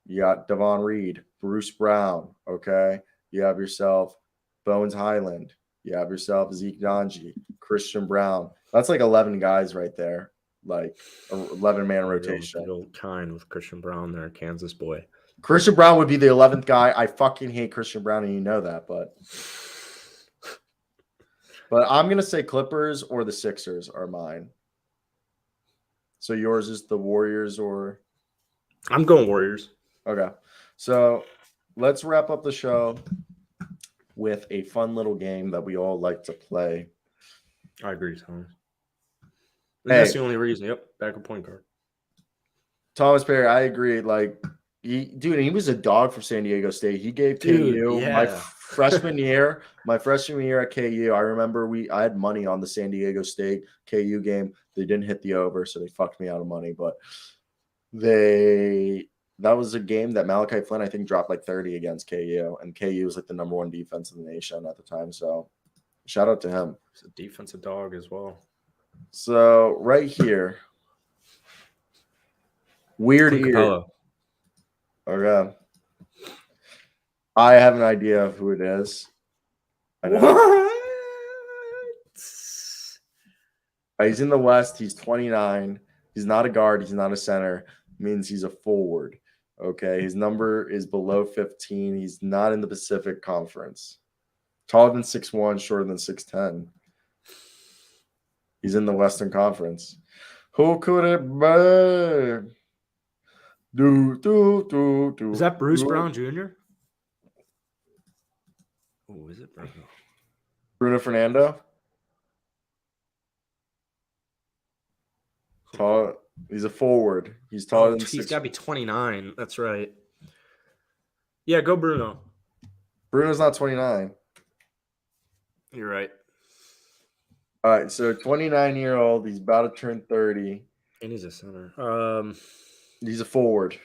You got Devon Reed, Bruce Brown. Okay. You have yourself Bones Highland. You have yourself Zeke Nanji, Christian Brown. That's like 11 guys right there. Like 11-man rotation. Real kind with Christian Brown there, Kansas boy. Christian Brown would be the 11th guy. I fucking hate Christian Brown, and you know that, but But I'm going to say Clippers or the Sixers are mine. So yours is the Warriors or? I'm going Warriors. Okay. So let's wrap up the show with a fun little game that we all like to play. I agree, Thomas. Hey. That's the only reason. Yep, backup point guard. Thomas Perry, I agree. Like, he was a dog for San Diego State. He gave KU my freshman year at KU. I remember I had money on the San Diego State KU game. They didn't hit the over, so they fucked me out of money. But that was a game that Malachi Flynn, I think, dropped like 30 against KU, and KU was like the number one defense in the nation at the time. So shout out to him. He's a defensive dog as well. So right here, weird ear. Okay. I have an idea of who it is. I know. What? He's in the West. He's 29. He's not a guard. He's not a center. Means he's a forward. Okay. His number is below 15. He's not in the Pacific Conference. Taller than 6'1", shorter than 6'10". He's in the Western Conference. Who could it be? Is that Bruce Brown Jr.? Oh, is it Bruno? Bruno Fernando? Tall. He's a forward. He's taller than 6. He's got to be 29. That's right. Yeah, go Bruno. Bruno's not 29. You're right. All right, so 29-year-old. He's about to turn 30. And he's a center. He's a forward.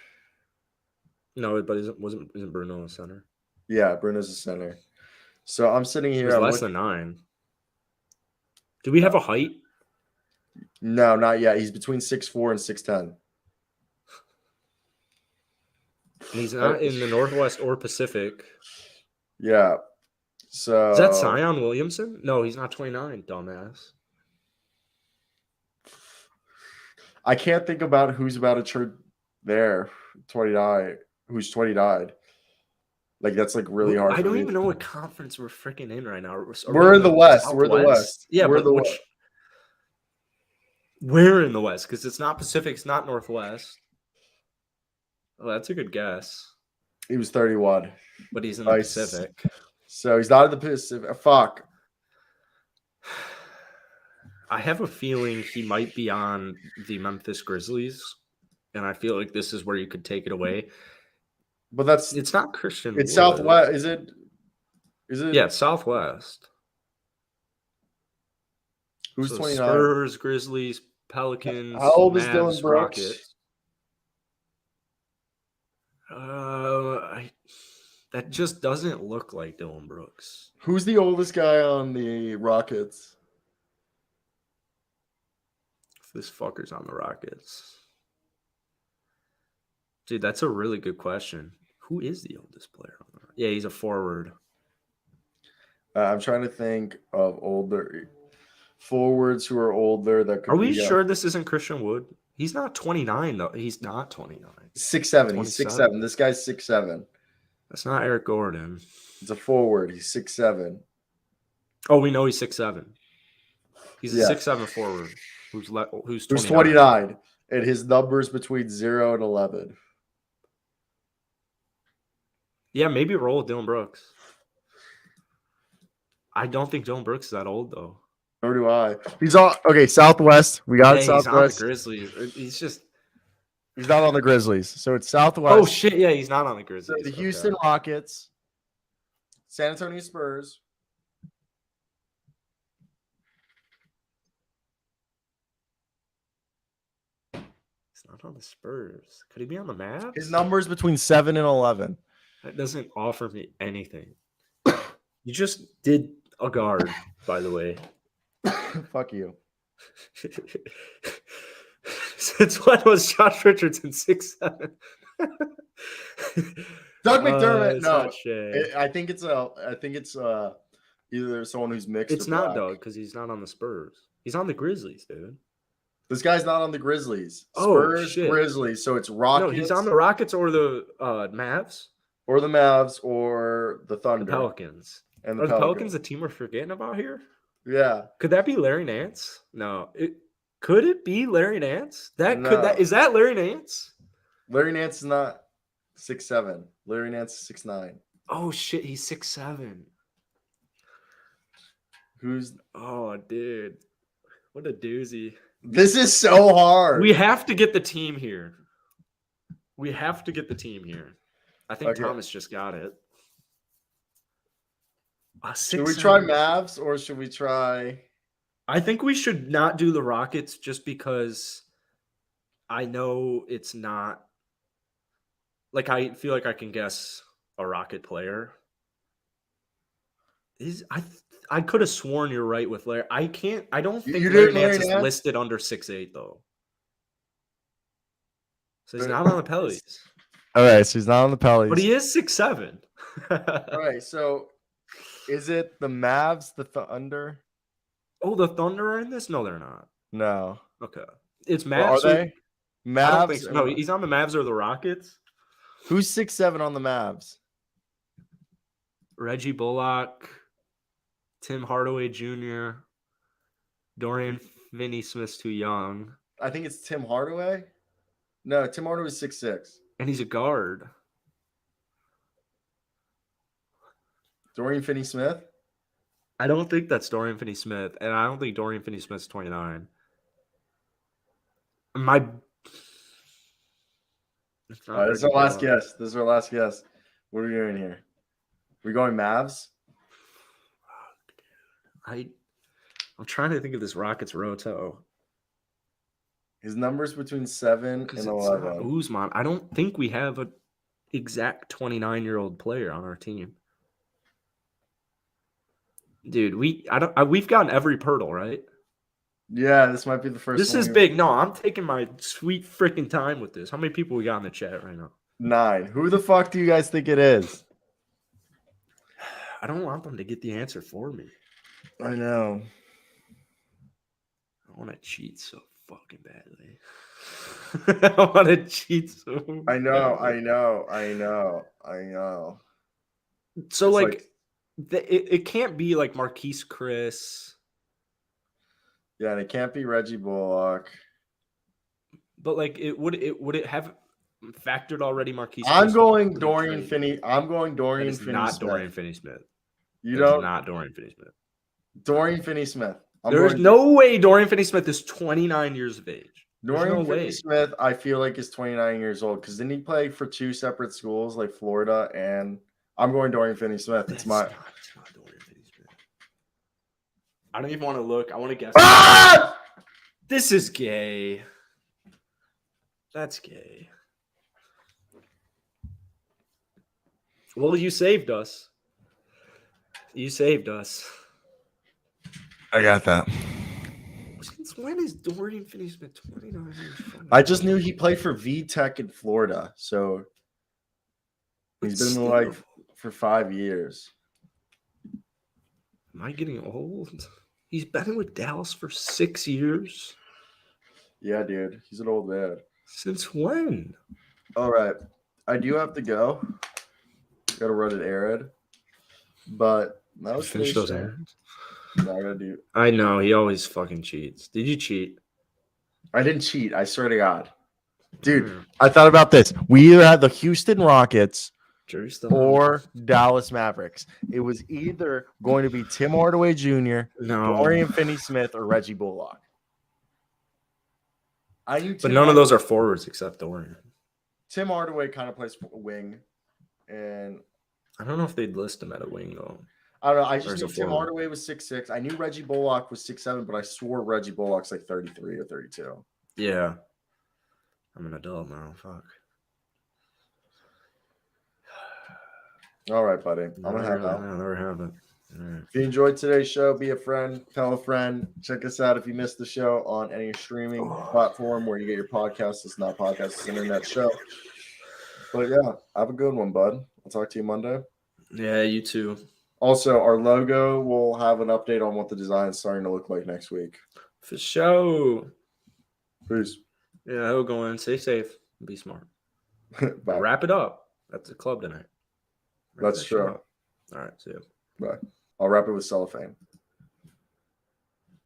No, but isn't Bruno a center? Yeah, Bruno's a center. So I'm sitting here. He's less than 9. Do we have a height? No, not yet. He's between 6'4" and 6'10". And he's not in the Northwest or Pacific. Yeah. So is that Zion Williamson? No, he's not 29, dumbass. I can't think about who's about to turn there. 29. Who's 29? Like, that's like really hard. I don't even know what conference we're freaking in right now. We're in the West. Southwest? We're in the West. Yeah, we're but we're in the West because it's not Pacific, it's not Northwest. Oh, that's a good guess. He was 31. But he's in the Pacific. So he's not in the Pacific. Fuck. I have a feeling he might be on the Memphis Grizzlies, and I feel like this is where you could take it away. But it's not Christian. It's Wood. Southwest. Is it? Yeah, Southwest. Who's 29? Spurs, Grizzlies, Pelicans. How old is Mavs, Dylan Brooks? Rockets. That just doesn't look like Dylan Brooks. Who's the oldest guy on the Rockets? This fucker's on the Rockets. Dude, that's a really good question. Who is the oldest player on the Rockets? Yeah, he's a forward. I'm trying to think of older forwards who are older. That could are we sure this isn't Christian Wood? He's not 29, though. He's not 29. 6'7". He's 6'7". This guy's 6'7". That's not Eric Gordon. It's a forward. He's 6'7". Oh, we know he's 6'7". He's a 6'7" forward who's 29. Who's 29, and his numbers between 0 and 11. Yeah, maybe roll with Dylan Brooks. I don't think Dylan Brooks is that old, though. Nor do I. He's on. Okay, Southwest. We got Southwest. He's on the Grizzlies. He's not on the Grizzlies. So it's Southwest. Oh, shit. Yeah, he's not on the Grizzlies. So the Houston Rockets, San Antonio Spurs, he's not on the Spurs. Could he be on the Mavs? His number's between 7 and 11. That doesn't offer me anything. You just did a guard, by the way. Fuck you. Since when was Josh Richardson 6'7"? Doug McDermott. No, I think it's either someone who's mixed. It's not Doug because he's not on the Spurs. He's on the Grizzlies, dude. This guy's not on the Grizzlies. Spurs, Grizzlies. So it's Rockets. No, he's on the Rockets or the Mavs. Or the Mavs or the Thunder. The Pelicans. And Are the Pelicans a team we're forgetting about here? Yeah. Could that be Larry Nance? No. Could it be Larry Nance? No. Is that Larry Nance? Larry Nance is not 6'7". Larry Nance is 6'9". Oh shit, he's 6'7". Who's Oh, dude. What a doozy. This is so hard. We have to get the team here. I think Okay. Thomas just got it. Should we try Mavs or should we try? I think we should not do the Rockets just because I know it's not. Like, I feel like I can guess a Rocket player. I could have sworn you're right with Larry. I don't think Larry Nance is listed under 6'8", though. So he's not on the Pelicans. All right, so he's not on the Pelicans. But he is 6'7". All right, so is it the Mavs, the Thunder? Oh, the Thunder are in this? No, they're not. No. Okay. It's Mavs. Well, are they? Mavs? I don't think so. No, he's on the Mavs or the Rockets. Who's 6'7" on the Mavs? Reggie Bullock, Tim Hardaway Jr., Dorian Finney-Smith's too young. I think it's Tim Hardaway. No, Tim Hardaway's 6'6". And he's a guard. Dorian Finney-Smith? I don't think that's Dorian Finney-Smith, and I don't think Dorian Finney-Smith's 29. This is our last guess. What are we doing here? We going Mavs? I'm trying to think of this Rockets Roto. His number's between 7 and 11. Usman. I don't think we have an exact 29-year-old player on our team. Dude, we've gotten every Pirtle, right? Yeah, this might be the first. This is big. No, I'm taking my sweet freaking time with this. How many people we got in the chat right now? 9. Who the fuck do you guys think it is? I don't want them to get the answer for me. I know. I want to cheat so fucking badly. I want to cheat so badly. I know. So, it's it can't be like Marquise Chris. Yeah, and it can't be Reggie Bullock. But would it have factored already Marquise I'm Chris? going Dorian Finney. I'm going Dorian Finney-Smith. Not Dorian Finney-Smith. You don't? Not Dorian Finney-Smith. Dorian Finney-Smith. There's no way Dorian Finney-Smith is 29 years of age. Dorian Finney-Smith, I feel like, is 29 years old because didn't he play for 2 separate schools, like Florida and I'm going Dorian Finney-Smith. It's not Dorian Finney-Smith. I don't even want to look. I want to guess. Ah! This is gay. That's gay. Well, you saved us. I got that. Since when is Dorian Finney-Smith 29 years old? I just knew he played for VTech in Florida, so he's been in the league for 5 years. Am I getting old? He's been with Dallas for 6 years. Yeah, dude. He's an old man. Since when? All right. I do have to go. Got to run an errand. But that was finish those errands. No, I gotta do. I know. He always fucking cheats. Did you cheat? I didn't cheat. I swear to God. Dude, I thought about this. We either had the Houston Rockets or Dallas Mavericks. It was either going to be Tim Hardaway Jr., Dorian Finney-Smith, or Reggie Bullock. But none of those are forwards except Dorian. Tim Hardaway kind of plays wing, and I don't know if they'd list him at a wing though. I don't know. I just knew Tim Hardaway was 6'6". I knew Reggie Bullock was 6'7", but I swore Reggie Bullock's like 33 or 32. Yeah. I'm an adult now. Fuck. All right, buddy. I'm going to have that. I never have it. Right. If you enjoyed today's show, be a friend, tell a friend. Check us out if you missed the show on any streaming platform where you get your podcasts. It's not podcasts, it's an internet show. But yeah, have a good one, bud. I'll talk to you Monday. Yeah, you too. Also, our logo will have an update on what the design is starting to look like next week. For sure. Peace. Yeah, I'll go in. Stay safe. Be smart. Bye. Wrap it up. That's the club tonight. That's true. All right, see you. Bye. I'll wrap it with cellophane.